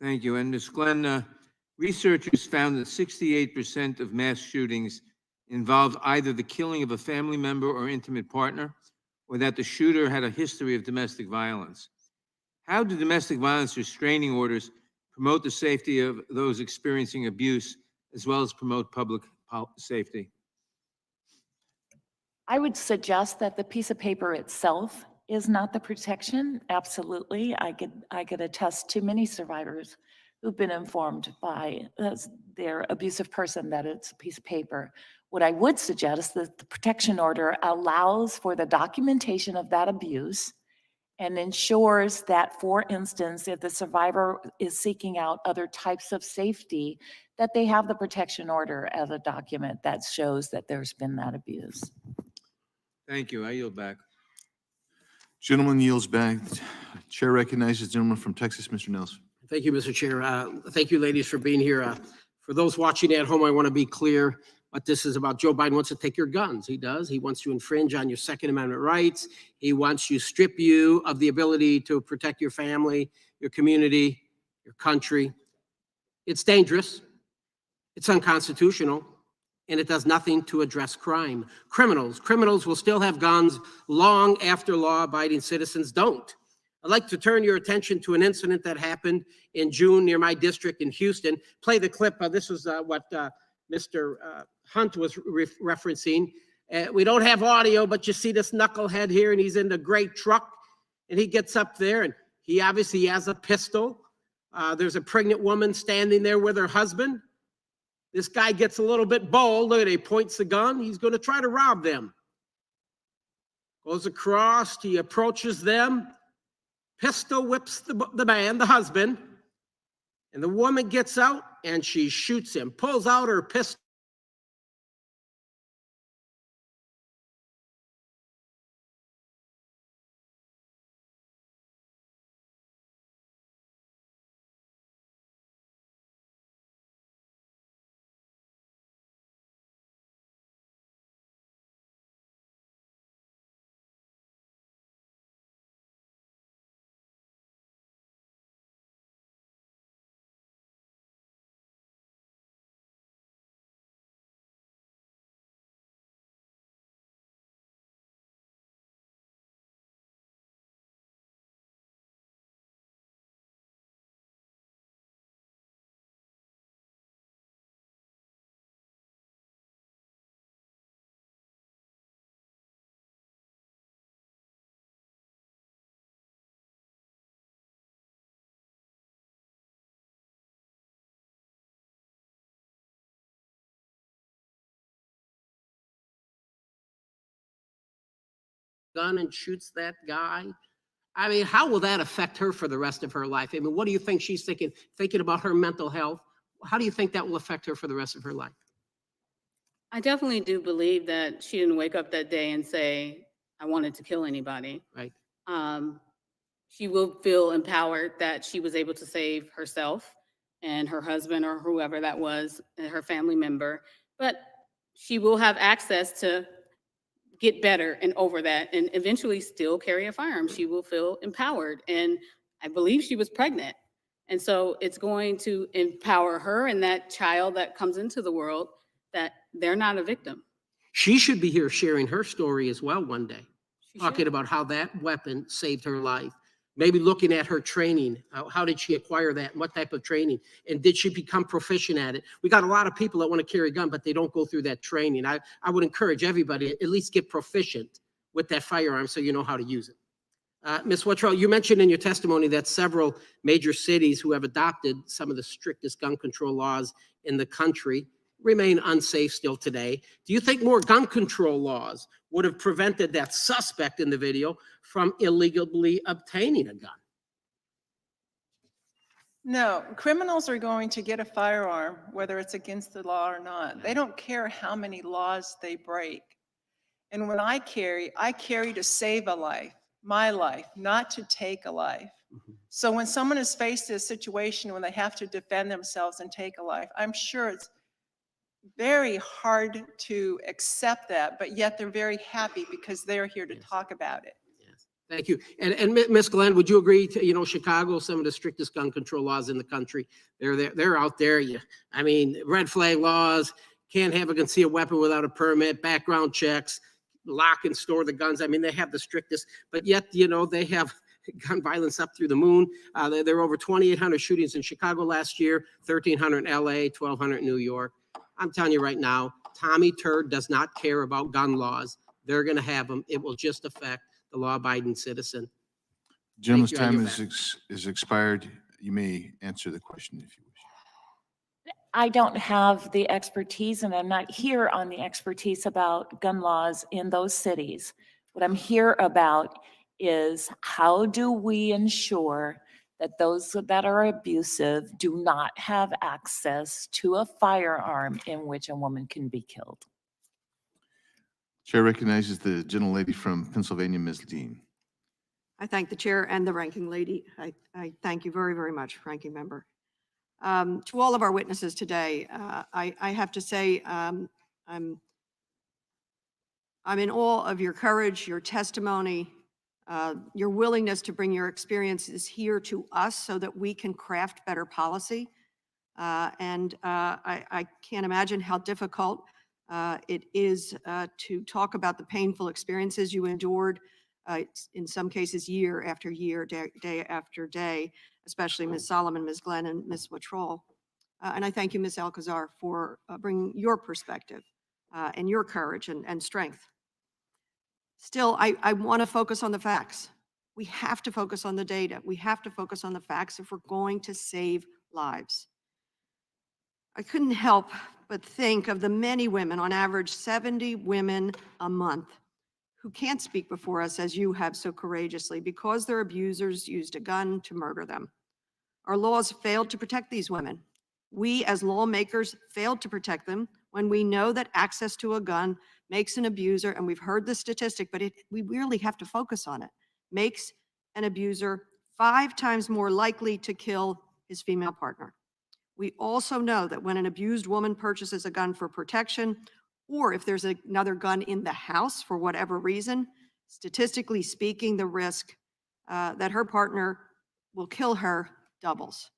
Thank you. And Ms. Glenn, researchers found that 68% of mass shootings involved either the killing of a family member or intimate partner, or that the shooter had a history of domestic violence. How do domestic violence restraining orders promote the safety of those experiencing abuse, as well as promote public safety? I would suggest that the piece of paper itself is not the protection. Absolutely. I could attest to many survivors who've been informed by their abusive person that it's a piece of paper. What I would suggest is that the protection order allows for the documentation of that abuse and ensures that, for instance, if the survivor is seeking out other types of safety, that they have the protection order as a document that shows that there's been that abuse. Thank you. I yield back. Gentleman yields back. Chair recognizes the gentleman from Texas, Mr. Nelson. Thank you, Mr. Chair. Thank you, ladies, for being here. For those watching at home, I want to be clear what this is about. Joe Biden wants to take your guns. He does. He wants to infringe on your Second Amendment rights. He wants to strip you of the ability to protect your family, your community, your country. It's dangerous. It's unconstitutional. And it does nothing to address crime. Criminals will still have guns long after law-abiding citizens don't. I'd like to turn your attention to an incident that happened in June near my district in Houston. Play the clip. This was what Mr. Hunt was referencing. We don't have audio, but you see this knucklehead here, and he's in the gray truck, and he gets up there, and he obviously has a pistol. There's a pregnant woman standing there with her husband. This guy gets a little bit bold. Look at it, he points the gun. He's going to try to rob them. Goes across, he approaches them, pistol whips the man, the husband, and the woman gets out and she shoots him, pulls out her pistol. Gun and shoots that guy. I mean, how will that affect her for the rest of her life? I mean, what do you think she's thinking about her mental health? How do you think that will affect her for the rest of her life? I definitely do believe that she didn't wake up that day and say, I wanted to kill anybody. Right. She will feel empowered that she was able to save herself and her husband or whoever that was, and her family member. But she will have access to get better and over that and eventually still carry a firearm. She will feel empowered. And I believe she was pregnant. And so it's going to empower her and that child that comes into the world that they're not a victim. She should be here sharing her story as well one day, talking about how that weapon saved her life. Maybe looking at her training. How did she acquire that? And what type of training? And did she become proficient at it? We got a lot of people that want to carry a gun, but they don't go through that training. I would encourage everybody to at least get proficient with that firearm so you know how to use it. Ms. Wottrell, you mentioned in your testimony that several major cities who have adopted some of the strictest gun control laws in the country remain unsafe still today. Do you think more gun control laws would have prevented that suspect in the video from illegally obtaining a gun? No, criminals are going to get a firearm, whether it's against the law or not. They don't care how many laws they break. And when I carry to save a life, my life, not to take a life. So when someone is faced with a situation when they have to defend themselves and take a life, I'm sure it's very hard to accept that, but yet they're very happy because they're here to talk about it. Thank you. And Ms. Glenn, would you agree to, Chicago, some of the strictest gun control laws in the country, they're out there. I mean, red flag laws, can't have a concealed weapon without a permit, background checks, lock and store the guns. I mean, they have the strictest, but yet, they have gun violence up through the moon. There were over 2,800 shootings in Chicago last year, 1,300 in LA, 1,200 in New York. I'm telling you right now, Tommy Turd does not care about gun laws. they're going to have them. It will just affect the law-abiding citizen. Gentleman's you. I time yield is expired. You may answer the question if you wish. I don't have the expertise, and I'm not here on the expertise about gun laws in those cities. What I'm here about is how do we ensure that those that are abusive do not have access to a firearm in which a woman can be killed. Chair recognizes the gentlelady from Pennsylvania, Ms. Dean. I thank the chair and the ranking lady. I thank you very, very much, ranking member. To all of our witnesses today, I have to say I'm in awe of your courage, your testimony, your willingness to bring your experiences here to us so that we can craft better policy. I can't imagine how difficult it is to talk about the painful experiences you endured, in some cases year after year, day after day, especially Ms. Solomon, Ms. Glenn, and Ms. Wittrall. And I thank you, Ms. Alcazar, for bringing your perspective and your courage and strength. Still, I want to focus on the facts. We have to focus on the data. We have to focus on the facts if we're going to save lives. I couldn't help but think of the many women, on average 70 women a month, who can't speak before us as you have so courageously because their abusers used a gun to murder them. Our laws failed to protect these women. We as lawmakers failed to protect them when we know that access to a gun makes an abuser, and we've heard the statistic, but we really have to focus on it, makes an abuser 5 times more likely to kill his female partner. We also know that when an abused woman purchases a gun for protection, or if there's another gun in the house for whatever reason, statistically speaking, the risk that her partner will kill her doubles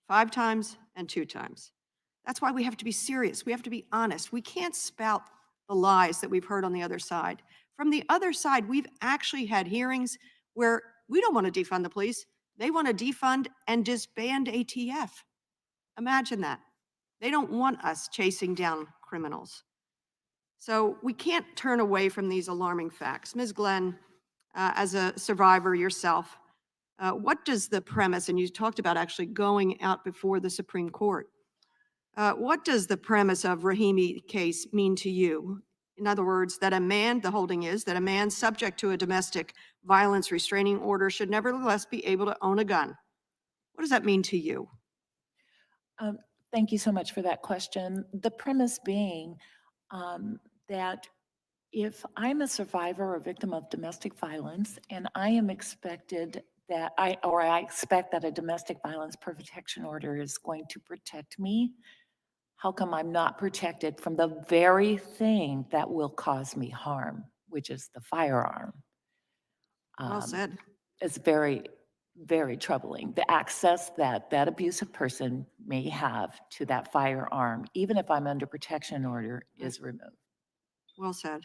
5 times and 2 times. That's why we have to be serious. We have to be honest. We can't spout the lies that we've heard on the other side. From the other side, we've actually had hearings where we don't want to defund the police. They want to defund and disband ATF. Imagine that. They don't want us chasing down criminals. So we can't turn away from these alarming facts. Ms. Glenn, as a survivor yourself, what does the premise, and you talked about actually going out before the Supreme Court, what does the premise of Rahimi case mean to you? In other words, that a man, the holding is, that a man subject to a domestic violence restraining order should nevertheless be able to own a gun. What does that mean to you? Thank you so much for that question. The premise being that if I'm a survivor or victim of domestic violence and I am expected that I expect that a domestic violence protection order is going to protect me, how come I'm not protected from the very thing that will cause me harm, which is the firearm? Well said. It's very, very troubling. The access that that abusive person may have to that firearm, even if I'm under protection order, is removed. Well said.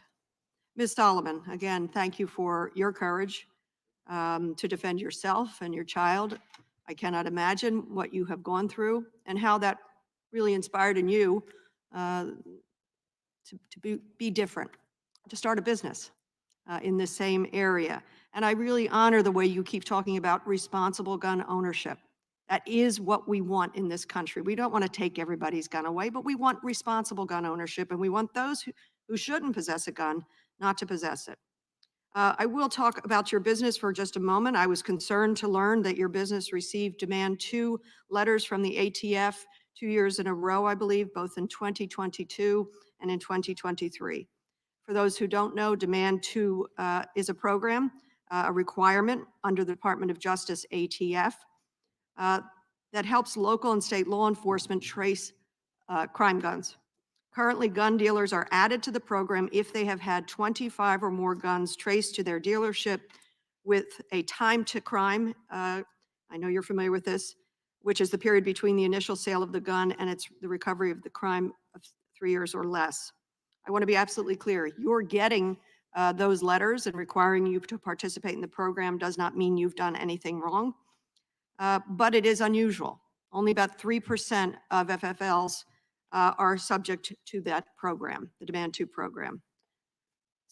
Ms. Solomon, again, thank you for your courage to defend yourself and your child. I cannot imagine what you have gone through and how that really inspired in you to be different, to start a business in the same area. And I really honor the way you keep talking about responsible gun ownership. That is what we want in this country. We don't want to take everybody's gun away, but we want responsible gun ownership, and we want those who shouldn't possess a gun not to possess it. I will talk about your business for just a moment. I was concerned to learn that your business received Demand 2 letters from the ATF 2 years in a row, I believe, both in 2022 and in 2023. For those who don't know, Demand 2 is a program, a requirement under the Department of Justice ATF that helps local and state law enforcement trace crime guns. Currently, gun dealers are added to the program if they have had 25 or more guns traced to their dealership with a time to crime. I know you're familiar with this, which is the period between the initial sale of the gun and the recovery of the crime of 3 years or less. I want to be absolutely clear. You're getting those letters, and requiring you to participate in the program does not mean you've done anything wrong, but it is unusual. Only about 3% of FFLs are subject to that program, the Demand 2 program.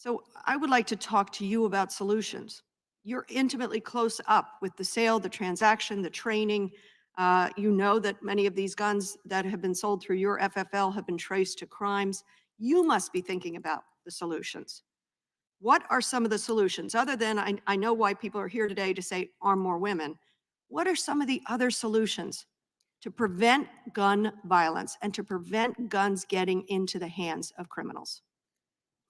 So I would like to talk to you about solutions. You're intimately close up with the sale, the transaction, the training. You know that many of these guns that have been sold through your FFL have been traced to crimes. You must be thinking about the solutions. What are some of the solutions, other than, I know why people are here today to say arm more women. What are some of the other solutions to prevent gun violence and to prevent guns getting into the hands of criminals?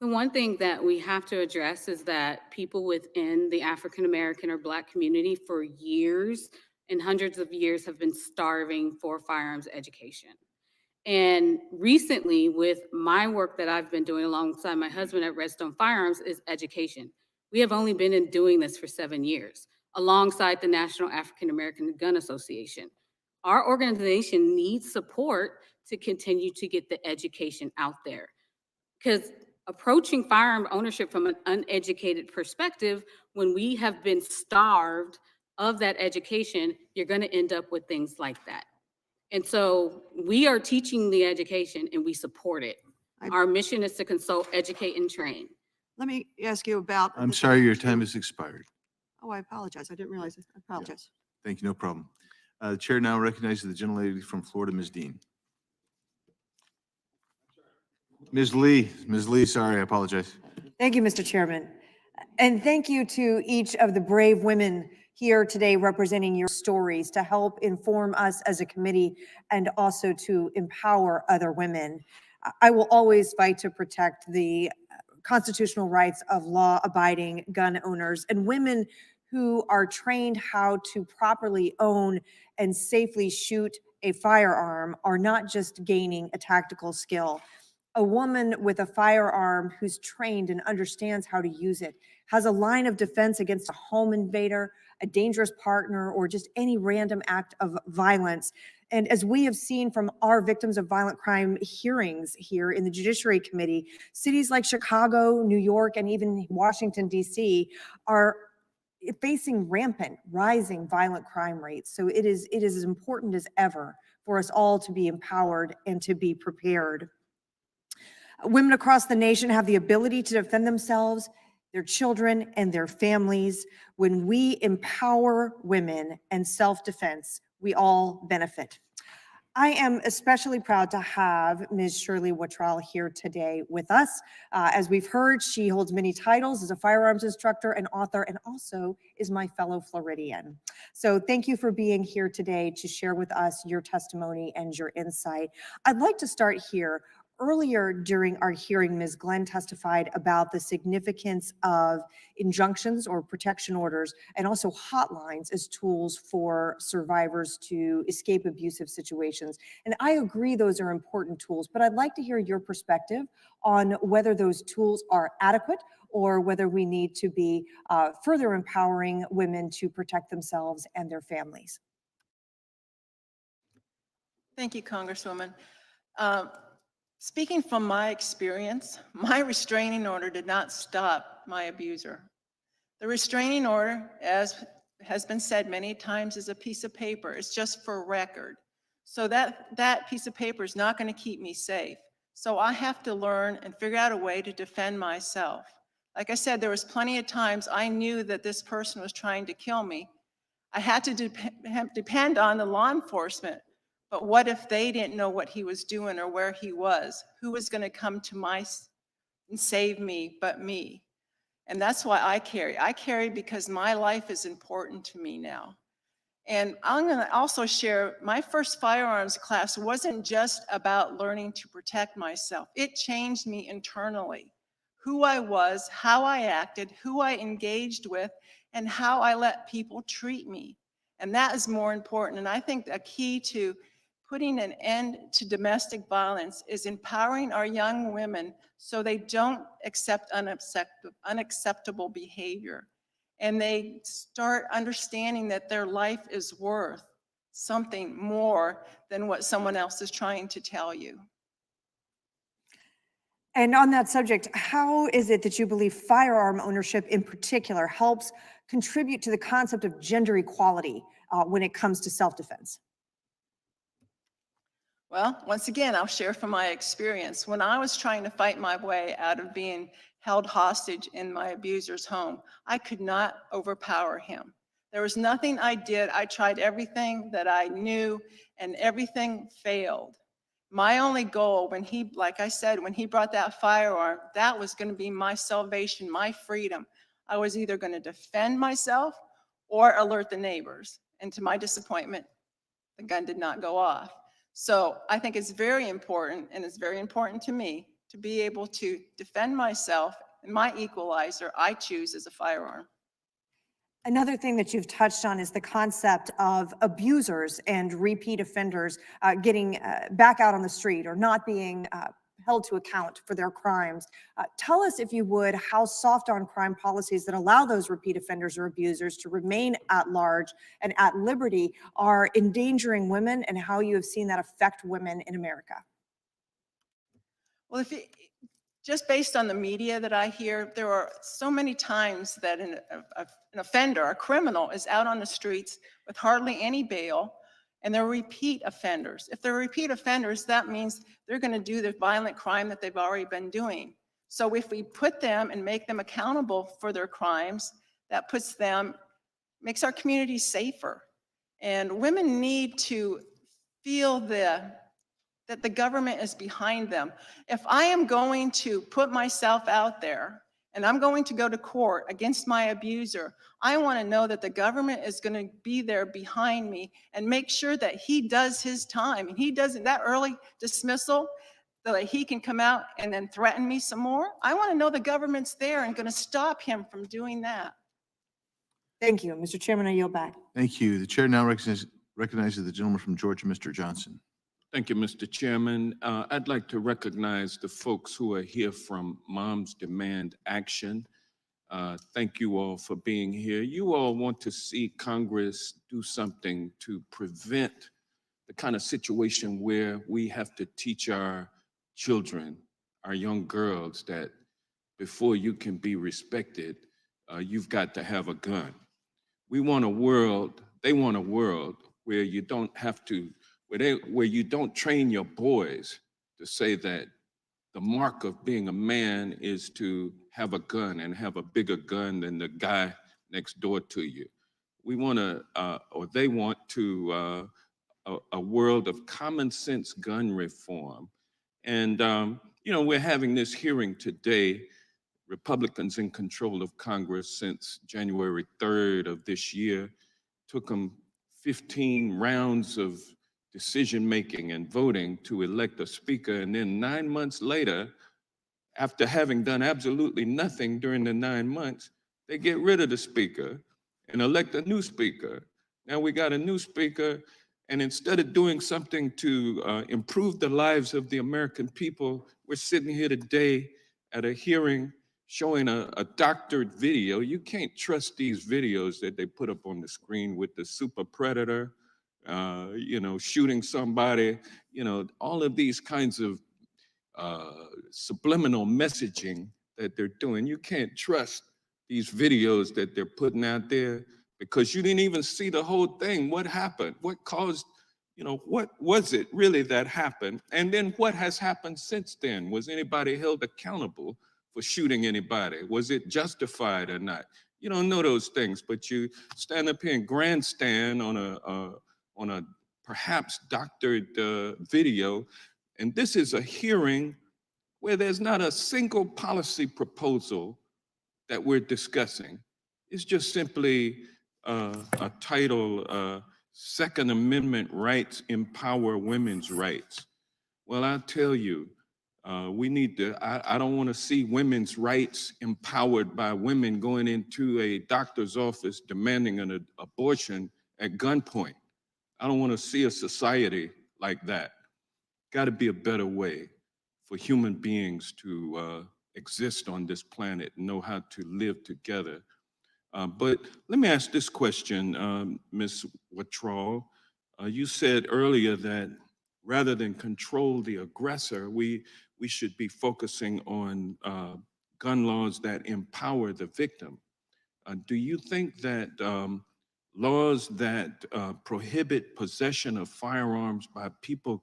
The one thing that we have to address is that people within the African American or Black community for years and hundreds of years have been starving for firearms education. And recently, with my work that I've been doing alongside my husband at Redstone Firearms, is education. We have only been doing this for 7 years, alongside the National African American Gun Association. Our organization needs support to continue to get the education out there. Because approaching firearm ownership from an uneducated perspective, when we have been starved of that education, you're going to end up with things like that. And so we are teaching the education and we support it. Our mission is to consult, educate, and train. Let me ask you about. I'm sorry, your time has expired. Oh, I apologize. I didn't realize it. I apologize. Thank you, no problem. The chair now recognizes the gentlelady from Florida, Ms. Dean. Ms. Lee, sorry, I apologize. Thank you, Mr. Chairman. And thank you to each of the brave women here today representing your stories to help inform us as a committee and also to empower other women. I will always fight to protect the constitutional rights of law-abiding gun owners and women who are trained how to properly own and safely shoot a firearm are not just gaining a tactical skill. A woman with a firearm who's trained and understands how to use it has a line of defense against a home invader, a dangerous partner, or just any random act of violence. And as we have seen from our victims of violent crime hearings here in the Judiciary Committee, cities like Chicago, New York, and even Washington, D.C. are facing rampant, rising violent crime rates. So it is as important as ever for us all to be empowered and to be prepared. Women across the nation have the ability to defend themselves, their children, and their families. When we empower women and self-defense, we all benefit. I am especially proud to have Ms. Shirley Wittrell here today with us. As we've heard, she holds many titles as a firearms instructor and author, and also is my fellow Floridian. So thank you for being here today to share with us your testimony and your insight. I'd like to start here. Earlier during our hearing, Ms. Glenn testified about the significance of injunctions or protection orders and also hotlines as tools for survivors to escape abusive situations. And I agree those are important tools, but I'd like to hear your perspective on whether those tools are adequate or whether we need to be further empowering women to protect themselves and their families. Thank you, Congresswoman. Speaking from my experience, my restraining order did not stop my abuser. The restraining order, as has been said many times, is a piece of paper. It's just for record. So that piece of paper is not going to keep me safe. So I have to learn and figure out a way to defend myself. Like I said, there was plenty of times I knew that this person was trying to kill me. I had to depend on the law enforcement. But what if they didn't know what he was doing or where he was? Who was going to come to and save me but me? And that's why I carry. I carry because my life is important to me now. And I'm going to also share, my first firearms class wasn't just about learning to protect myself. It changed me internally. Who I was, how I acted, who I engaged with, and how I let people treat me. And that is more important. And I think a key to putting an end to domestic violence is empowering our young women so they don't accept unacceptable behavior. And they start understanding that their life is worth something more than what someone else is trying to tell you. And on that subject, how is it that you believe firearm ownership in particular helps contribute to the concept of gender equality when it comes to self-defense? Well, once again, I'll share from my experience. When I was trying to fight my way out of being held hostage in my abuser's home, I could not overpower him. There was nothing I did. I tried everything that I knew, and everything failed. My only goal when he, like I said, when he brought that firearm, that was going to be my salvation, my freedom. I was either going to defend myself or alert the neighbors. And to my disappointment, the gun did not go off. So I think it's very important, and it's very important to me, to be able to defend myself, and my equalizer I choose is a firearm. Another thing that you've touched on is the concept of abusers and repeat offenders getting back out on the street or not being held to account for their crimes. Tell us, if you would, how soft on crime policies that allow those repeat offenders or abusers to remain at large and at liberty are endangering women, and how you have seen that affect women in America. Well, just based on the media that I hear, there are so many times that an offender, a criminal, is out on the streets with hardly any bail, and they're repeat offenders. If they're repeat offenders, that means they're going to do the violent crime that they've already been doing. So if we put them and make them accountable for their crimes, that makes our communities safer. And women need to feel that the government is behind them. If I am going to put myself out there and I'm going to go to court against my abuser, I want to know that the government is going to be there behind me and make sure that he does his time. And he doesn't, that early dismissal, so that he can come out and then threaten me some more. I want to know the government's there and going to stop him from doing that. Thank you. Mr. Chairman, I yield back. Thank you. The chair now recognizes the gentleman from Georgia, Mr. Johnson. Thank you, Mr. Chairman. I'd like to recognize the folks who are here from Moms Demand Action. Thank you all for being here. You all want to see Congress do something to prevent the kind of situation where we have to teach our children, our young girls, that before you can be respected, you've got to have a gun. We want a world, they want a world where you don't have to, where you don't train your boys to say that the mark of being a man is to have a gun and have a bigger gun than the guy next door to you. We want to, or they want to, a world of common sense gun reform. And, you know, we're having this hearing today. Republicans in control of Congress since January 3rd of this year. Took them 15 rounds of decision-making and voting to elect a speaker. And then 9 months later, after having done absolutely nothing during the 9 months, they get rid of the speaker and elect a new speaker. Now we got a new speaker, and instead of doing something to improve the lives of the American people, we're sitting here today at a hearing showing a doctored video. You can't trust these videos that they put up on the screen with the super predator, you know, shooting somebody, you know, all of these kinds of subliminal messaging that they're doing. You can't trust these videos that they're putting out there because you didn't even see the whole thing. What happened? What caused, you know, what was it really that happened? And then what has happened since then? Was anybody held accountable for shooting anybody? Was it justified or not? You don't know those things, but you stand up here and grandstand on a perhaps doctored video. And this is a hearing where there's not a single policy proposal that we're discussing. It's just simply a title, Second Amendment Rights Empower Women's Rights. Well, I'll tell you, we need to, I don't want to see women's rights empowered by women going into a doctor's office demanding an abortion at gunpoint. I don't want to see a society like that. Got to be a better way for human beings to exist on this planet and know how to live together. But let me ask this question, Ms. Wittrall. You said earlier that rather than control the aggressor, we should be focusing on gun laws that empower the victim. Do you think that laws that prohibit possession of firearms by people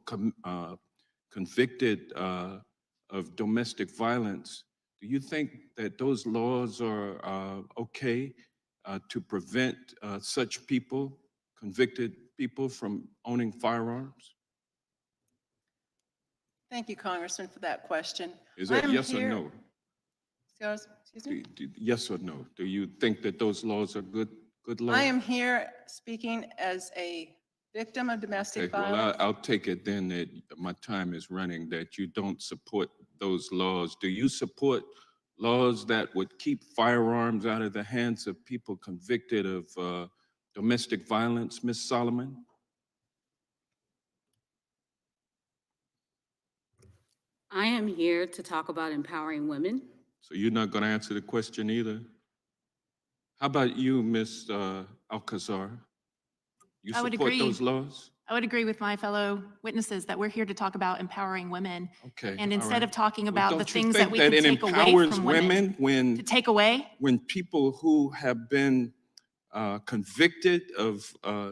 convicted of domestic violence, do you think that those laws are okay to prevent such people, convicted people, from owning firearms? Thank you, Congressman, for that question. Is that I'm yes or here- no? Excuse me? Yes or no? Do you think that those laws are good laws? I am here speaking as a victim of domestic Okay, well, violence. I'll take it then that my time is running, that you don't support those laws. Do you support laws that would keep firearms out of the hands of people convicted of domestic violence, Ms. Solomon? I am here to talk about empowering women. So you're not going to answer the question either? How about you, Ms. Alcazar? You I would support agree. those laws? I would agree with my fellow witnesses that we're here to talk about empowering women. Okay. And all instead right. of talking Well, about the don't you things think that we can it take away empowers from women, when to take away, when people who have been convicted of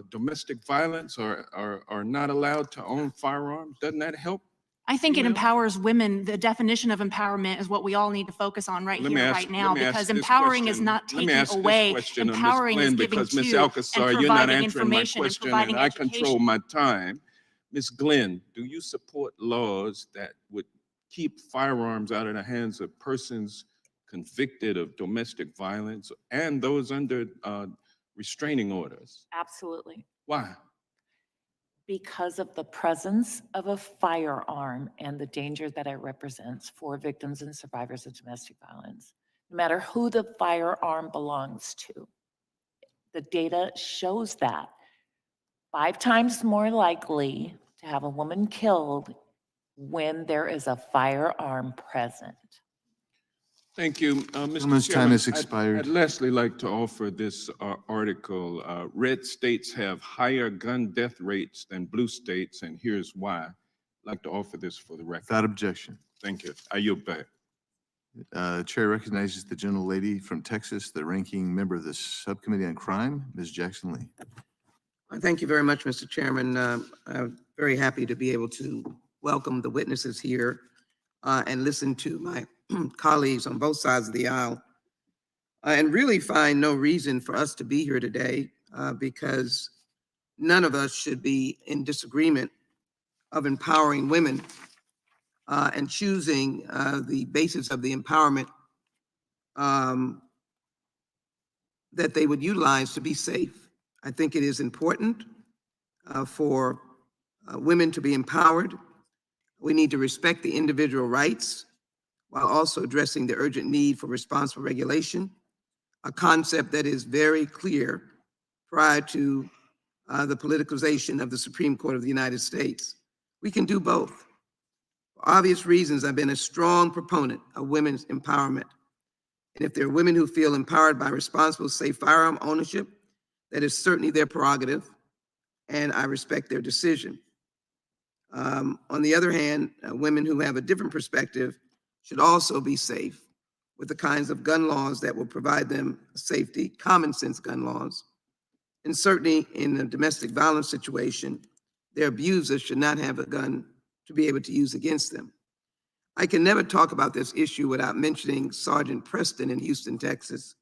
domestic violence are not allowed to own firearms? Doesn't that help? I think it Female? empowers women. The definition of empowerment is what we all need to focus on right Let me here, ask- right now, let me ask because this empowering is question. not Let me taking ask this away. question of Ms. Empowering is Glenn, giving because Ms. to and Alcazar, you're not providing answering my information and question, providing and I education. control my time. Ms. Glenn, do you support laws that would keep firearms out of the hands of persons convicted of domestic violence and those under restraining orders? Absolutely. Why? Because of the presence of a firearm and the danger that it represents for victims and survivors of domestic violence, no matter who the firearm belongs to. The data shows that 5 times more likely to have a woman killed when there is a firearm present. Thank you, Mr. Gentleman's Chairman. time has expired. I'd lastly like to offer this article. Red states have higher gun death rates than blue states, and here's why. I'd like to offer this for the record. Without objection. Thank you. I yield back. Chair recognizes the gentlelady from Texas, the ranking member of the Subcommittee on Crime, Ms. Jackson Lee. Thank you very much, Mr. Chairman. I'm very happy to be able to welcome the witnesses here and listen to my colleagues on both sides of the aisle, and really find no reason for us to be here today because none of us should be in disagreement of empowering women and choosing the basis of the empowerment that they would utilize to be safe. I think it is important for women to be empowered. We need to respect the individual rights while also addressing the urgent need for responsible regulation, a concept that is very clear prior to the politicization of the Supreme Court of the United States. We can do both. For obvious reasons, I've been a strong proponent of women's empowerment. And if there are women who feel empowered by responsible, safe firearm ownership, that is certainly their prerogative, and I respect their decision. On the other hand, women who have a different perspective should also be safe with the kinds of gun laws that will provide them safety, common sense gun laws. And certainly in a domestic violence situation, their abusers should not have a gun to be able to use against them. I can never talk about this issue without mentioning Sergeant Preston in Houston, Texas,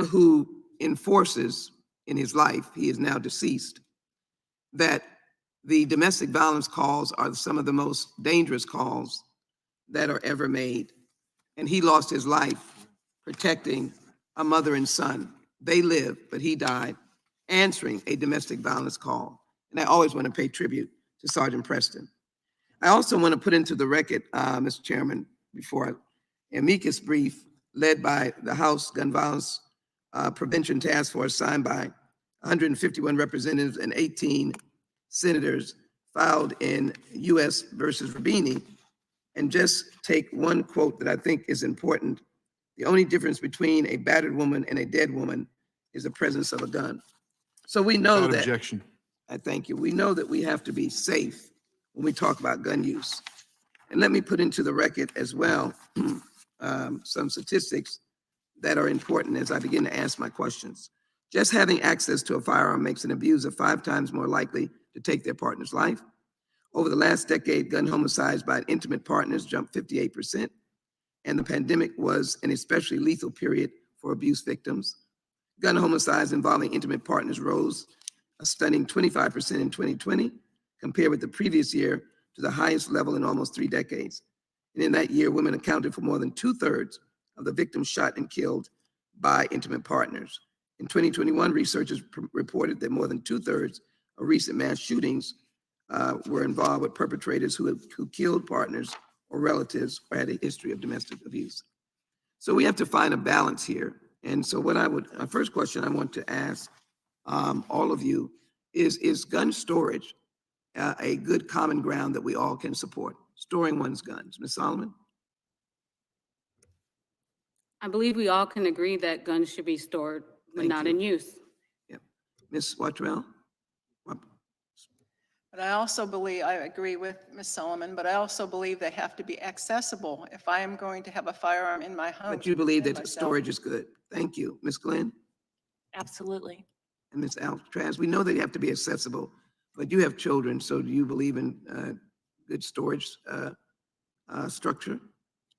who enforces in his life, he is now deceased, that the domestic violence calls are some of the most dangerous calls that are ever made. And he lost his life protecting a mother and son. They lived, but he died answering a domestic violence call. And I always want to pay tribute to Sergeant Preston. I also want to put into the record, Mr. Chairman, before amicus brief led by the House Gun Violence Prevention Task Force, signed by 151 representatives and 18 senators, filed in U.S. versus Rabini, and just take one quote that I think is important. The only difference between a battered woman and a dead woman is the presence of a gun. So we know Without that. objection. I thank you. We know that we have to be safe when we talk about gun use. And let me put into the record as well some statistics that are important as I begin to ask my questions. Just having access to a firearm makes an abuser 5 times more likely to take their partner's life. Over the last decade, gun homicides by intimate partners jumped 58%, and the pandemic was an especially lethal period for abuse victims. Gun homicides involving intimate partners rose a stunning 25% in 2020, compared with the previous year to the highest level in almost 3 decades. And in that year, women accounted for more than 2/3 of the victims shot and killed by intimate partners. In 2021, researchers reported that more than 2/3 of recent mass shootings were involved with perpetrators who killed partners or relatives or had a history of domestic abuse. So we have to find a balance here. And so our first question I want to ask all of you is gun storage a good common ground that we all can support? Storing one's guns. Ms. Solomon? I believe we all can agree that guns should be stored when not in use. Yeah. Ms. Wattrell? But I also believe, I agree with Ms. Solomon, but I also believe they have to be accessible. If I am going to have a firearm in my home. But you believe that storage is good. Thank you. Ms. Glenn? Absolutely. And Ms. Altrans, we know they have to be accessible, but you have children, so do you believe in good storage structure?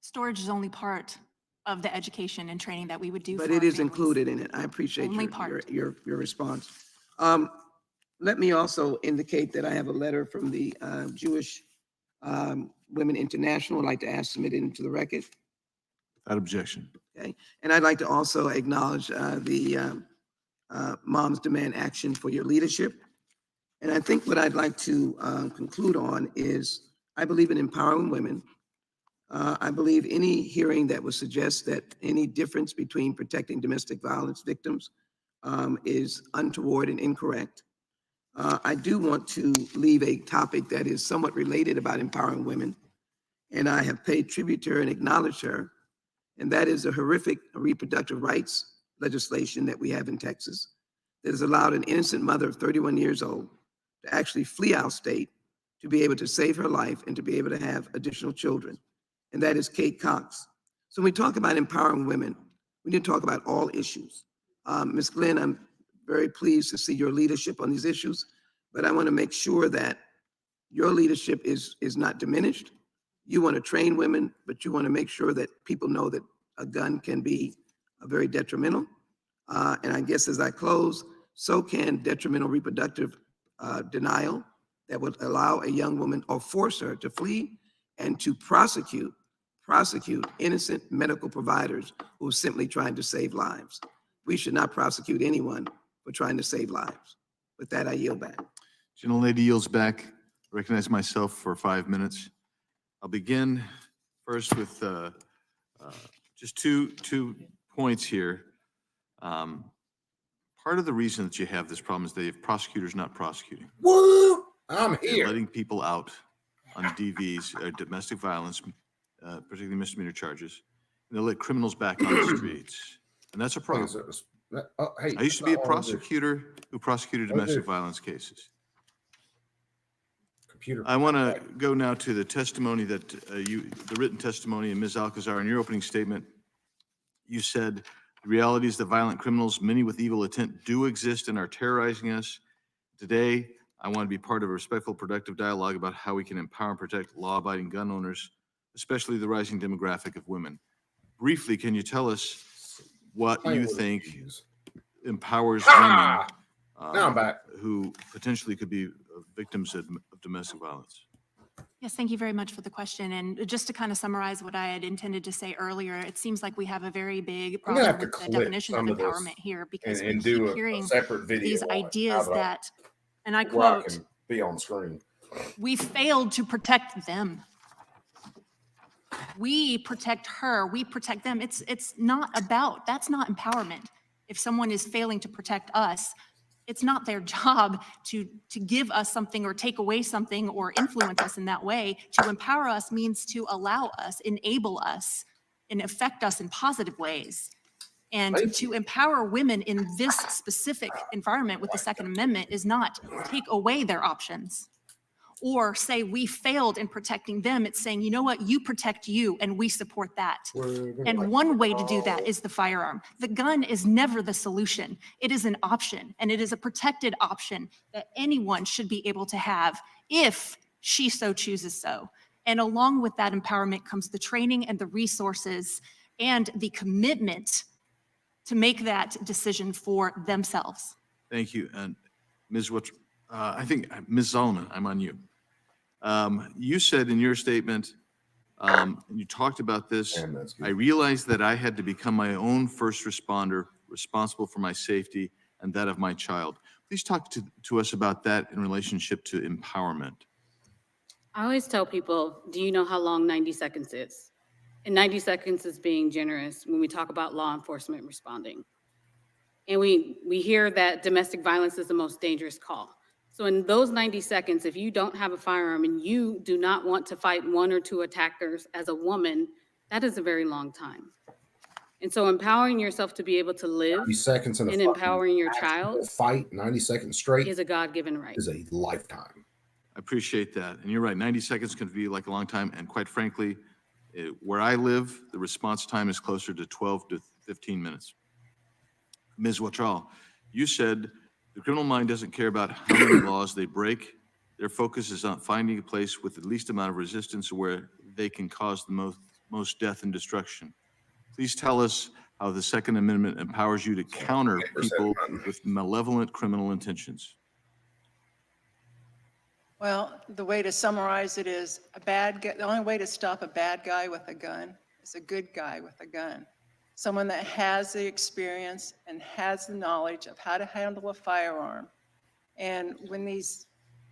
Storage is only part of the education and training that we would do. But for it our is families. included in it. I appreciate Only part. your response. Let me also indicate that I have a letter from the Jewish Women International. I'd like to ask submitted into the record. Without objection. Okay, and I'd like to also acknowledge the Moms Demand Action for your leadership. And I think what I'd like to conclude on is I believe in empowering women. I believe any hearing that would suggest that any difference between protecting domestic violence victims is untoward and incorrect. I do want to leave a topic that is somewhat related about empowering women, and I have paid tribute to her and acknowledged her, and that is the horrific reproductive rights legislation that we have in Texas that has allowed an innocent mother of 31 years old to actually flee our state to be able to save her life and to be able to have additional children, and that is Kate Cox. So when we talk about empowering women, we need to talk about all issues. Ms. Glenn, I'm very pleased to see your leadership on these issues, but I want to make sure that your leadership is not diminished. You want to train women, but you want to make sure that people know that a gun can be very detrimental. And I guess as I close, so can detrimental reproductive denial that would allow a young woman or force her to flee and to prosecute innocent medical providers who are simply trying to save lives. We should not prosecute anyone for trying to save lives. With that, I yield back. Gentlelady yields back. I recognize myself for 5 minutes. I'll begin first with just two points here. Part of the reason that you have this problem is that you have prosecutors not prosecuting. Woo! I'm here. They're letting people out on DVs, domestic violence, particularly misdemeanor charges, and they let criminals back on the streets. And that's a problem. Hey, I used to be a prosecutor who prosecuted domestic violence cases. I want to go now to the testimony that the written testimony, and Ms. Alcazar, in your opening statement, you said, the reality is that violent criminals, many with evil intent, do exist and are terrorizing us. Today, I want to be part of a respectful, productive dialogue about how we can empower and protect law-abiding gun owners, especially the rising demographic of women. Briefly, can you tell us what you think empowers women now I'm back. who potentially could be victims of domestic violence? Yes, thank you very much for the question. And just to kind of summarize what I had intended to say earlier, it seems like we have a very big problem with the definition of empowerment here, because we keep hearing these ideas that, and I quote, be on screen. We failed to protect them. We protect her, we protect them. It's not about, that's not empowerment. If someone is failing to protect us, it's not their job to give us something or take away something or influence us in that way. To empower us means to allow us, enable us, and affect us in positive ways. And to empower women in this specific environment with the Second Amendment is not take away their options or say we failed in protecting them. It's saying, you know what, you protect you and we support that. And one way to do that is the firearm. The gun is never the solution. It is an option, and it is a protected option that anyone should be able to have if she so chooses so. And along with that empowerment comes the training and the resources and the commitment to make that decision for themselves. Thank you. And Ms. I think Ms. Solomon, I'm on you. You said in your statement, you talked about this, I realized that I had to become my own first responder, responsible for my safety and that of my child. Please talk to us about that in relationship to empowerment. I always tell people, do you know how long 90 seconds is? And 90 seconds is being generous when we talk about law enforcement responding. And we hear that domestic violence is the most dangerous call. So in those 90 seconds, if you don't have a firearm and you do not want to fight one or two attackers as a woman, that is a very long time. And so empowering yourself to be able to live 90 seconds in a and empowering your child fight 90 seconds straight is a God-given right. Is a lifetime. I appreciate that. And you're right, 90 seconds can be like a long time. And quite frankly, where I live, the response time is closer to 12 to 15 minutes. Ms. Wachal, you said the criminal mind doesn't care about how many laws they break. Their focus is on finding a place with the least amount of resistance where they can cause the most death and destruction. Please tell us how the Second Amendment empowers you to counter people with malevolent criminal intentions. Well, the way to summarize it is the only way to stop a bad guy with a gun is a good guy with a gun. Someone that has the experience and has the knowledge of how to handle a firearm. And when these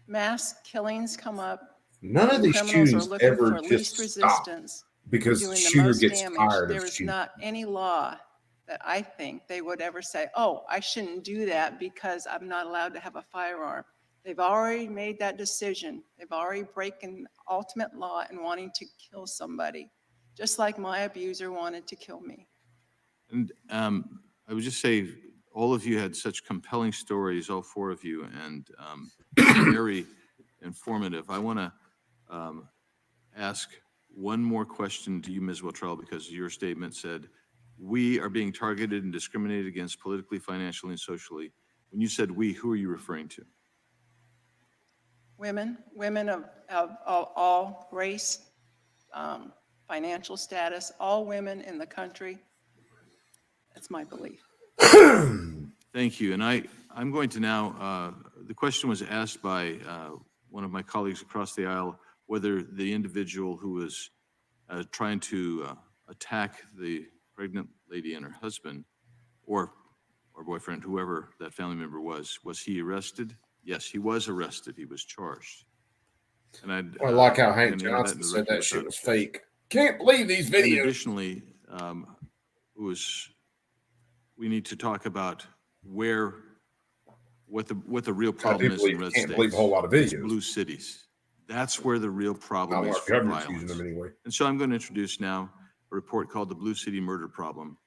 mass killings come up, none of these shootings ever for least resistance because the shooter gets tired there of is shooting. not any law that I think they would ever say, oh, I shouldn't do that because I'm not allowed to have a firearm. They've already made that decision. They've already broken ultimate law and wanting to kill somebody, just like my abuser wanted to kill me. And I would just say, all of you had such compelling stories, all four of you, and very informative. I want to ask one more question to you, Ms. Wachal, because your statement said, we are being targeted and discriminated against politically, financially, and socially. When you said we, who are you referring to? Women of all race, financial status, all women in the country. That's my belief. Thank you. And I'm going to now, the question was asked by one of my colleagues across the aisle, whether the individual who was trying to attack the pregnant lady and her husband, or boyfriend, whoever that family member was he arrested? Yes, he was arrested. He was charged. And I like how Hank Johnson said that shit was fake. Can't believe these videos. And additionally, we need to talk about what the real problem is in red states. Can't believe a whole lot of videos. Blue cities. That's where the real problem is for violence. Anyway. And so I'm going to introduce now a report called the Blue City Murder Problem,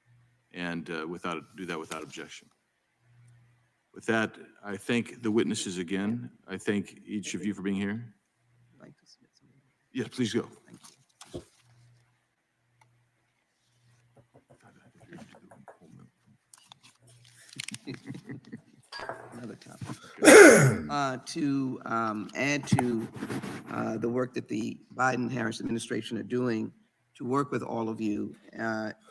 and do that without objection. With that, I thank the witnesses again. I thank each of you for being here. Yes, please go. Another topic. To add to the work that the Biden-Harris administration are doing to work with all of you,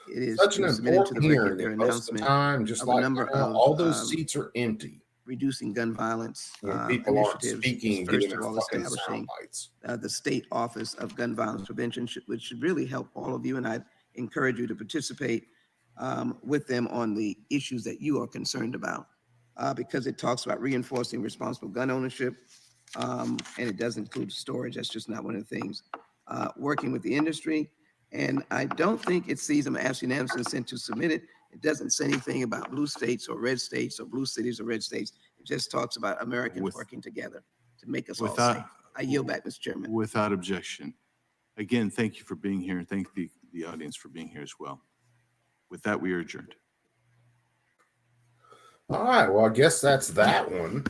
it is such an submitted to important the record hearing. their Most of the announcement time, just of like a number now, of all those seats are empty. reducing gun violence People aren't initiatives. speaking and First giving of their all, fucking establishing sound bites. the State Office of Gun Violence Prevention, which should really help all of you, and I encourage you to participate with them on the issues that you are concerned about, because it talks about reinforcing responsible gun ownership, and it does include storage. That's just not one of the things. Working with the industry, and I don't think it sees them as unanimous consent to submit it. It doesn't say anything about blue states or red states or blue cities or red states. It just talks about Americans working together to make us all safe. I yield back, Mr. Chairman. Without objection. Again, thank you for being here, and thank the audience for being here as well. With that, we are adjourned. All right. Well, I guess that's that one.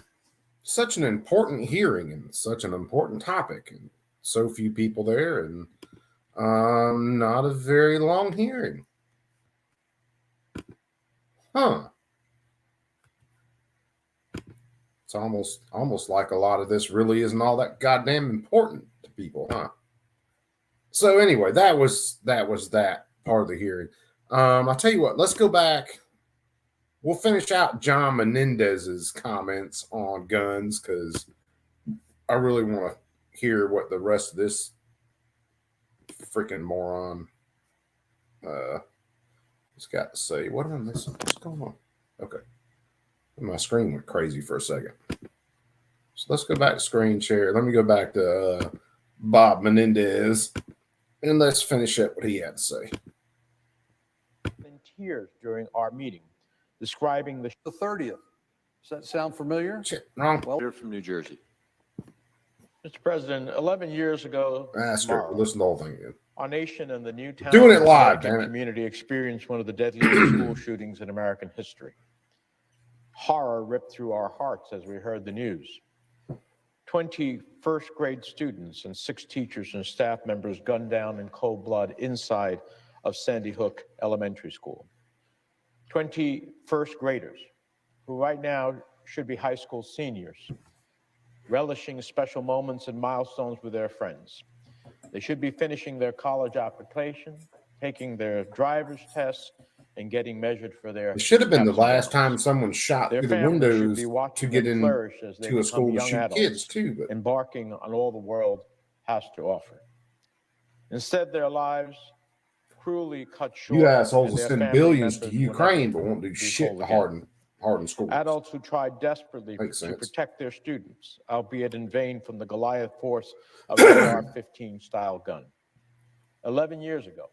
such an important hearing and such an important topic, and so few people there, and not a very long hearing. Huh. It's almost like a lot of this really isn't all that goddamn important to people, huh? So anyway, that was that part of the hearing. I'll tell you what, let's go back. We'll finish out John Menendez's comments on guns because I really want to hear what the rest of this freaking moron has got to say. What am I missing? What's going on? Okay. My screen went crazy for a second. So let's go back to screen share. Let me go back to Bob Menendez and let's finish up what he had to say. In tears during our meeting, describing the 30th. Does that sound familiar? Shit, wrong. Well, we're from New Jersey. Mr. President, 11 years ago, Listen to the whole thing again. our nation and the Newtown Doing it live, Connecticut damn it. community experienced one of the deadliest school shootings in American history. Horror ripped through our hearts as we heard the news. 20 first-grade students and 6 teachers and staff members gunned down in cold blood inside of Sandy Hook Elementary School. 20 first graders who right now should be high school seniors, relishing special moments and milestones with their friends. They should be finishing their college application, taking their driver's tests, and getting measured for their. It should have been the caps and last gowns. time someone shot Their through the families should windows be watching to get them in flourish as they to a become school to young shoot adults, kids too. But embarking on all the world has to offer. Instead, their lives cruelly cut short. you assholes and will their send family billions to members will Ukraine, never but won't do be shit whole to again. harden schools. Adults who tried desperately Makes to sense. protect their students, albeit in vain, from the Goliath force of an AR-15 style gun. 11 years ago,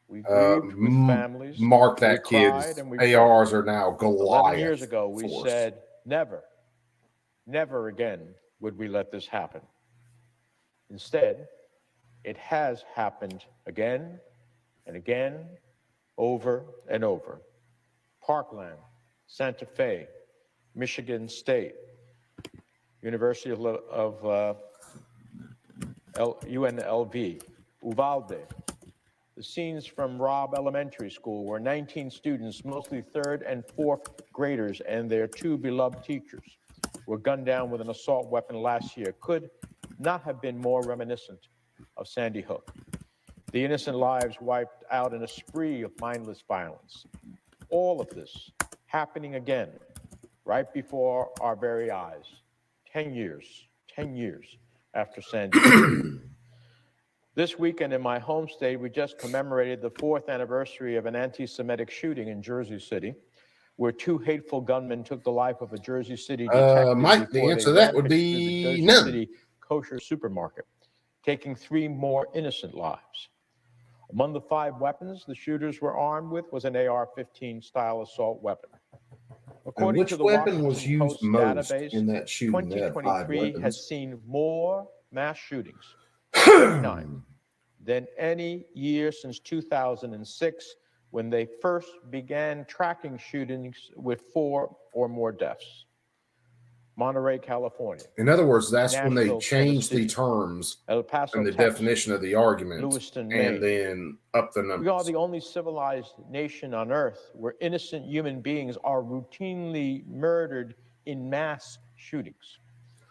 we grieved with families. Mark that, we cried kids. and we ARs prayed. are now 11 Goliath years ago, we force. said, never, never again would we let this happen. Instead, it has happened again and again, over and over. Parkland, Santa Fe, Michigan State, University of UNLV, Uvalde. The scenes from Robb Elementary School where 19 students, mostly 3rd and 4th graders, and their 2 beloved teachers were gunned down with an assault weapon last year could not have been more reminiscent of Sandy Hook. The innocent lives wiped out in a spree of mindless violence. All of this happening again right before our very eyes, 10 years after Sandy Hook. This weekend in my home state, we just commemorated the 4th anniversary of an anti-Semitic shooting in Jersey City, where 2 hateful gunmen took the life of a Jersey City detective Mike, the before answer to they that would rampaged through the be Jersey none. City kosher supermarket, taking 3 more innocent lives. Among the 5 weapons the shooters were armed with was an AR-15 style assault weapon. According which to the weapon was Washington used Post most database, in that shooting? They had 5 2023 weapons. has seen more mass shootings, 39, than any year since 2006, when they first began tracking shootings with 4 or more deaths. Monterey, California. In other words, that's when they Nashville, changed the Tennessee, terms El Paso, and the Texas, definition of the argument, Lewiston, and Maine. then up the numbers. We are the only civilized nation on earth where innocent human beings are routinely murdered in mass shootings.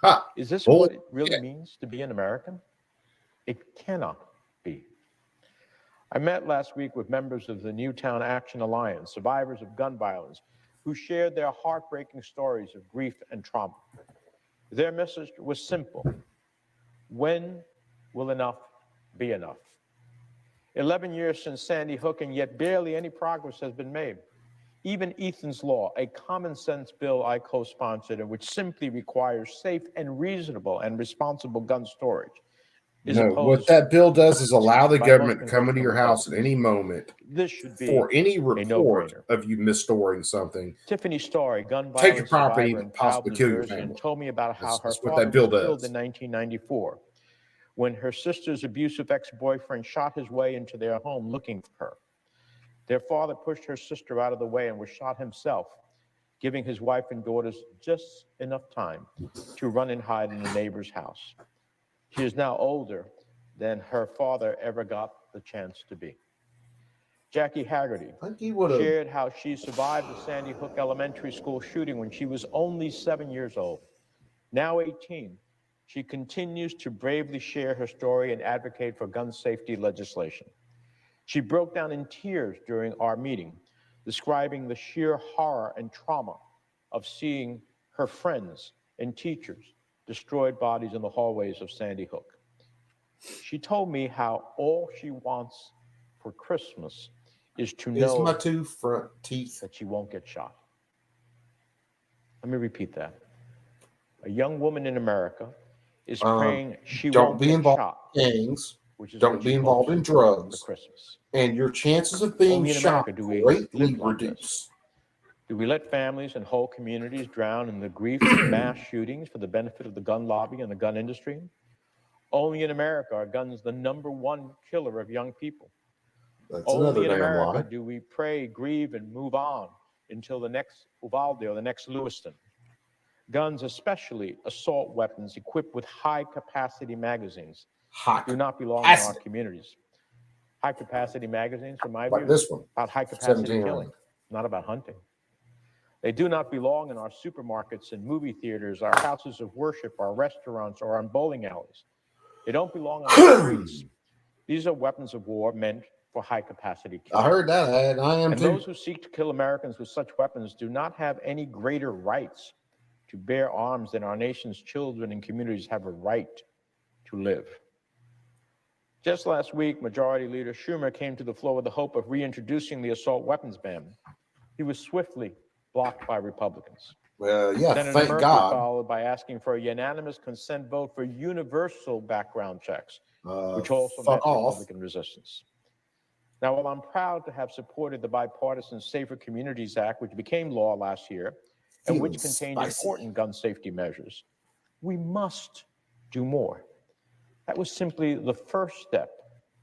Ha! Is this Oh, what it really yeah. means to be an American? It cannot be. I met last week with members of the Newtown Action Alliance, survivors of gun violence, who shared their heartbreaking stories of grief and trauma. Their message was simple. When will enough be enough? 11 years since Sandy Hook, and yet barely any progress has been made. Even Ethan's Law, a common sense bill I co-sponsored, and which simply requires safe and reasonable and responsible gun storage, is No, opposed what that bill does is allow the by government to most come into your congressional house at any moment This should be for any a report no-brainer. of you misstoring something. Tiffany Story, gun Take your violence property, survivor but in possibly Powell, kill your New Jersey, and family. told me about how her That's what father that bill was killed does. in 1994 when her sister's abusive ex-boyfriend shot his way into their home looking for her. Their father pushed her sister out of the way and was shot himself giving his wife and daughters just enough time to run and hide in a neighbor's house. She is now older than her father ever got the chance to be. Jackie Haggerty shared how she survived the Sandy Hook Elementary School shooting when she was only 7 years old. Now 18, she continues to bravely share her story and advocate for gun safety legislation. She broke down in tears during our meeting, describing the sheer horror and trauma of seeing her friends and teachers destroyed bodies in the hallways of Sandy Hook. She told me how all she wants for Christmas is to know my two front teeth that she won't get shot. Let me repeat that. A young woman in America is praying she won't get shot. Gangs, which is don't be involved in drugs, for Christmas. And your chances of being Only in shot America do we greatly live like reduce. this. Do we let families and whole communities drown in the grief of mass shootings for the benefit of the gun lobby and the gun industry? Only in America are guns the #1 killer of young people. That's Only in another damn America lie. do we pray, grieve, and move on until the next Uvalde or the next Lewiston. Guns, especially assault weapons equipped with high-capacity magazines, do not belong in our communities. High-capacity magazines, from my Like view, this one, about high-capacity 17 killing, round. not about hunting. They do not belong in our supermarkets and movie theaters, our houses of worship, our restaurants, or on bowling alleys. They don't belong on the streets. These are weapons of war meant for high-capacity killing. I heard that ad. I am And too. those who seek to kill Americans with such weapons do not have any greater rights to bear arms than our nation's children and communities have a right to live. Just last week, Majority Leader Schumer came to the floor with the hope of reintroducing the assault weapons ban. He was swiftly blocked by Republicans. Yeah, Senator thank Murphy God. followed by asking for a unanimous consent vote for universal background checks, which also met fuck off. Republican resistance. Now, while I'm proud to have supported the bipartisan Safer Communities Act, which became law last year, and which contained important gun safety measures, we must do more. That was simply the first step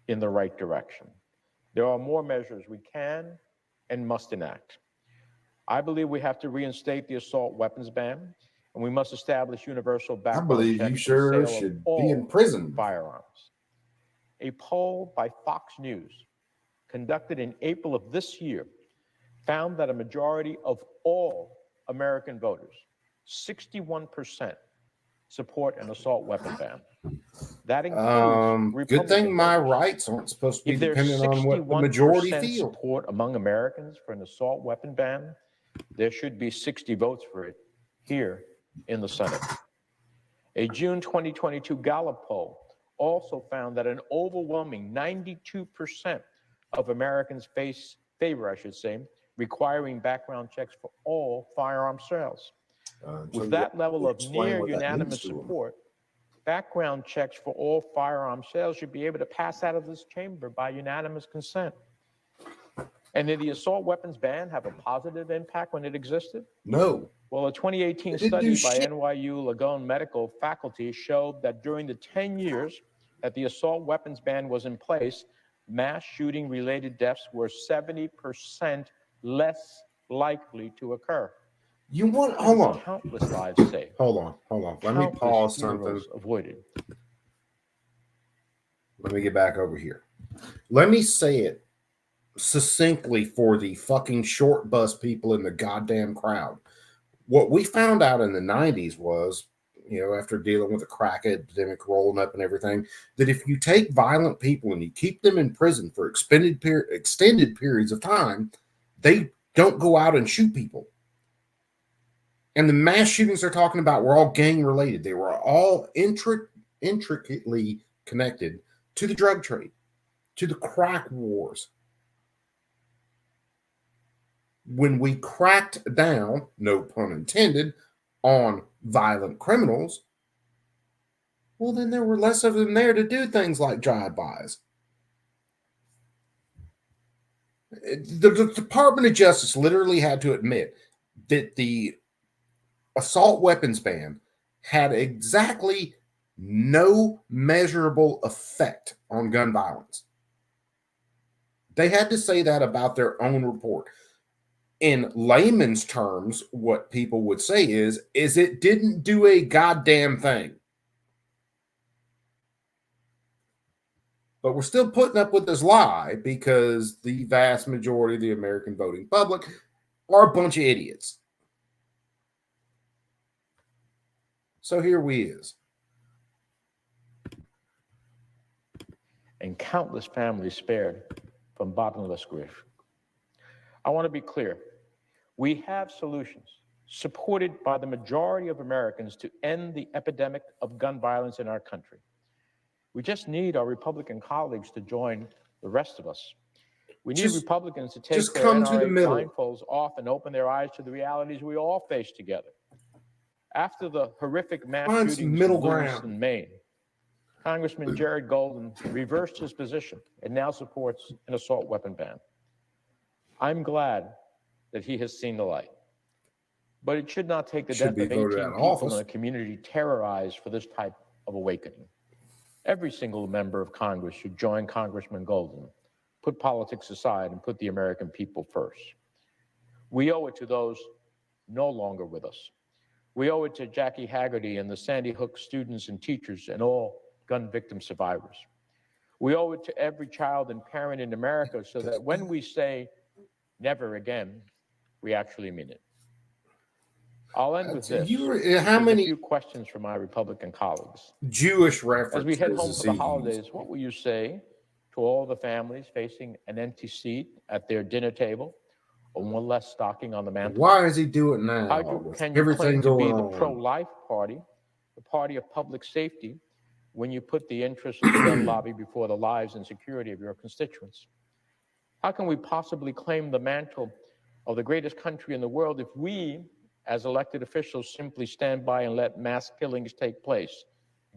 in the right direction. There are more measures we can and must enact. I believe we have to reinstate the assault weapons ban, and we must establish universal background believe checks you for the sure sale of should be all in prison. firearms. A poll by Fox News conducted in April of this year found that a majority of all American voters, 61%, support an assault weapon ban. That includes Good thing my voters. rights aren't supposed to be If there's dependent on what the majority 61% feel. support among Americans for an assault weapon ban, there should be 60 votes for it here in the Senate. A June 2022 Gallup poll also found that an overwhelming 92% of Americans favor requiring background checks for all firearm sales. With that level of near unanimous support, background checks for all firearm sales should be able to pass out of this chamber by unanimous consent. And did the assault weapons ban have a positive impact when it existed? No. Well, a 2018 It didn't study do by shit. NYU Langone Medical faculty showed that during the 10 years that the assault weapons ban was in place, mass shooting related deaths were 70% less likely to occur. You want, There hold were on. countless lives saved. Hold on. Let me Countless pause funerals something. avoided. Let me get back over here. Let me say it succinctly for the fucking short bus people in the goddamn crowd. What we found out in the 90s was, after dealing with the crack epidemic rolling up and everything, that if you take violent people and you keep them in prison for extended periods of time, they don't go out and shoot people. And the mass shootings they're talking about were all gang related. They were all intricately connected to the drug trade, to the crack wars. When we cracked down, no pun intended, on violent criminals, well, then there were less of them there to do things like drive-bys. The Department of Justice literally had to admit that the assault weapons ban had exactly no measurable effect on gun violence. They had to say that about their own report. in layman's terms, what people would say is it didn't do a goddamn thing. But we're still putting up with this lie because the vast majority of the American voting public are a bunch of idiots. So here we is. And countless families spared from bottomless grief. I want to be clear. We have solutions supported by the majority of Americans to end the epidemic of gun violence in our country. We just need our Republican colleagues to join the rest of us. We need Republicans to take their NRA blindfolds off and open their eyes to the realities we all face together. After the horrific mass shootings in Lewiston, Maine, Congressman Jared Golden reversed his position and now supports an assault weapon ban. I'm glad that he has seen the light. But it should not take the death of 18 people in a community terrorized for this type of awakening. Every single member of Congress should join Congressman Golden, put politics aside, and put the American people first. We owe it to those no longer with us. We owe it to Jackie Haggerty and the Sandy Hook students and teachers and all gun victim survivors. We owe it to every child and parent in America so that when we say never again, we actually mean it. I'll end with this. How many a few questions from my Republican colleagues? Jewish references? As we head home for the holidays, what will you say to all the families facing an empty seat at their dinner table or one less stocking on the mantle? Why is he doing now? Can you claim to be the pro-life party, the party of public safety, when you put the interests of the gun lobby before the lives and security of your constituents? How can we possibly claim the mantle of the greatest country in the world if we, as elected officials, simply stand by and let mass killings take place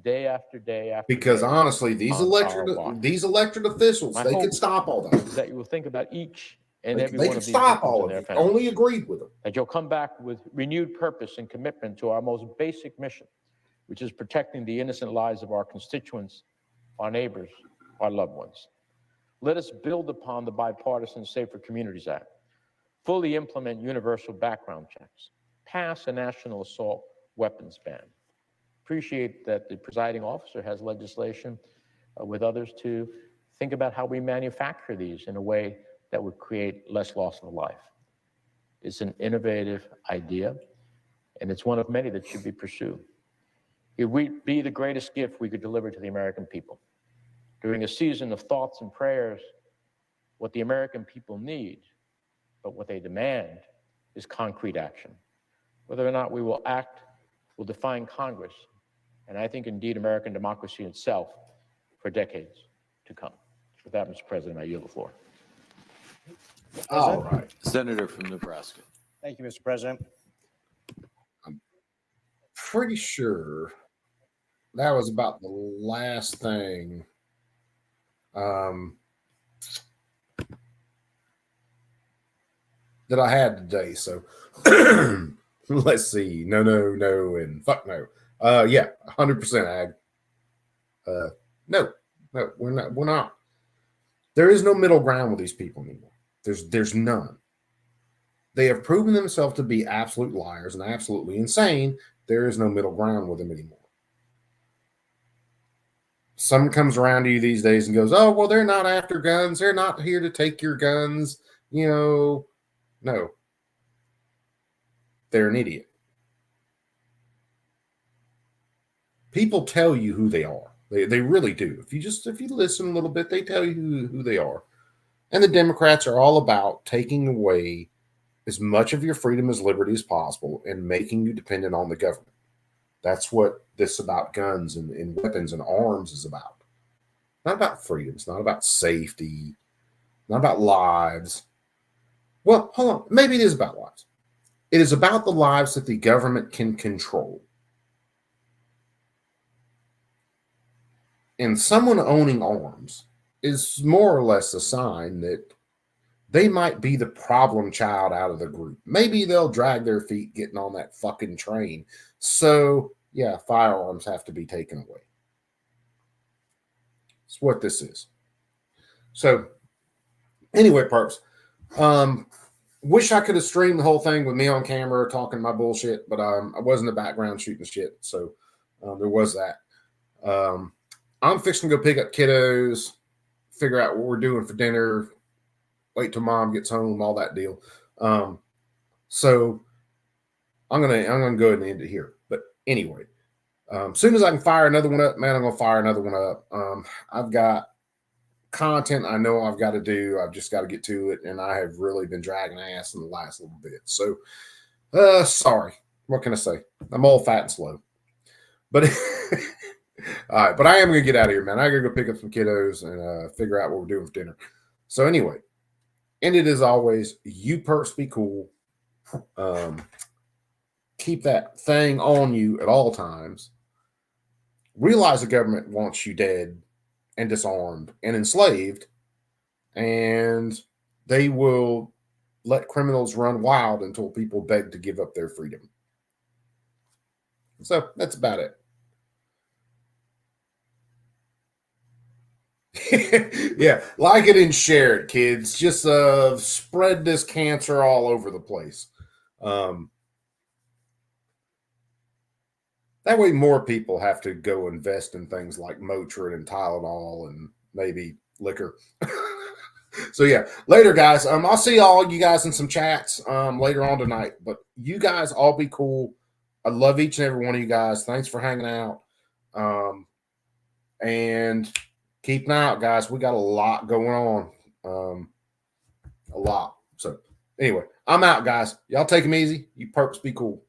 day after day after day? Because honestly, these elected officials, they could stop all that. That you will think about each and every one of these victims and their families. Only agreed with them. That you'll come back with renewed purpose and commitment to our most basic mission, which is protecting the innocent lives of our constituents, our neighbors, our loved ones. Let us build upon the bipartisan Safer Communities Act, fully implement universal background checks, pass a national assault weapons ban. Appreciate that the presiding officer has legislation with others to think about how we manufacture these in a way that would create less loss of life. It's an innovative idea, and it's one of many that should be pursued. It would be the greatest gift we could deliver to the American people. During a season of thoughts and prayers, what the American people need, but what they demand, is concrete action. Whether or not we will act will define Congress, and I think indeed American democracy itself, for decades to come. With that, Mr. President, I yield the floor. All right. Senator from Nebraska. Thank you, Mr. President. I'm pretty sure that was about the last thing that I had today. So let's see. No, and fuck no. Yeah, 100% ag. No, we're not. There is no middle ground with these people anymore. There's none. They have proven themselves to be absolute liars and absolutely insane. There is no middle ground with them anymore. Someone comes around to you these days and goes, oh, well, they're not after guns. They're not here to take your guns. You know, no. They're an idiot. People tell you who they are. They really do. If you listen a little bit, they tell you who they are. And the Democrats are all about taking away as much of your freedom as liberty as possible and making you dependent on the government. That's what this about guns and weapons and arms is about. Not about freedom. It's not about safety. Not about lives. Well, hold on. Maybe it is about lives. It is about the lives that the government can control. And someone owning arms is more or less a sign that they might be the problem child out of the group. Maybe they'll drag their feet getting on that fucking train. So, yeah, firearms have to be taken away. That's what this is. So, anyway, Perps, wish I could have streamed the whole thing with me on camera talking my bullshit, but I was in the background shooting shit. So there was that. I'm fixing to go pick up kiddos, figure out what we're doing for dinner, wait till mom gets home, all that deal. So I'm gonna go ahead and end it here. But anyway, as soon as I can fire another one up, man, I'm gonna fire another one up. I've got content I know I've got to do. I've just got to get to it, and I have really been dragging ass in the last little bit. So sorry. What can I say? I'm old, fat, and slow. But all right, but I am gonna get out of here, man. I gotta go pick up some kiddos and figure out what we're doing for dinner. So anyway, ended as always, you perps be cool. Keep that thing on you at all times. Realize the government wants you dead and disarmed and enslaved, and they will let criminals run wild until people beg to give up their freedom. So that's about it. Yeah, like it and share it, kids. Just spread this cancer all over the place. That way more people have to go invest in things like Motrin and Tylenol and maybe liquor. So yeah, later guys. I'll see all you guys in some chats later on tonight. But you guys all be cool. I love each and every one of you guys. Thanks for hanging out. And keep an eye out, guys. We got a lot going on. A lot. So anyway, I'm out, guys. Y'all take them easy. You perps be cool.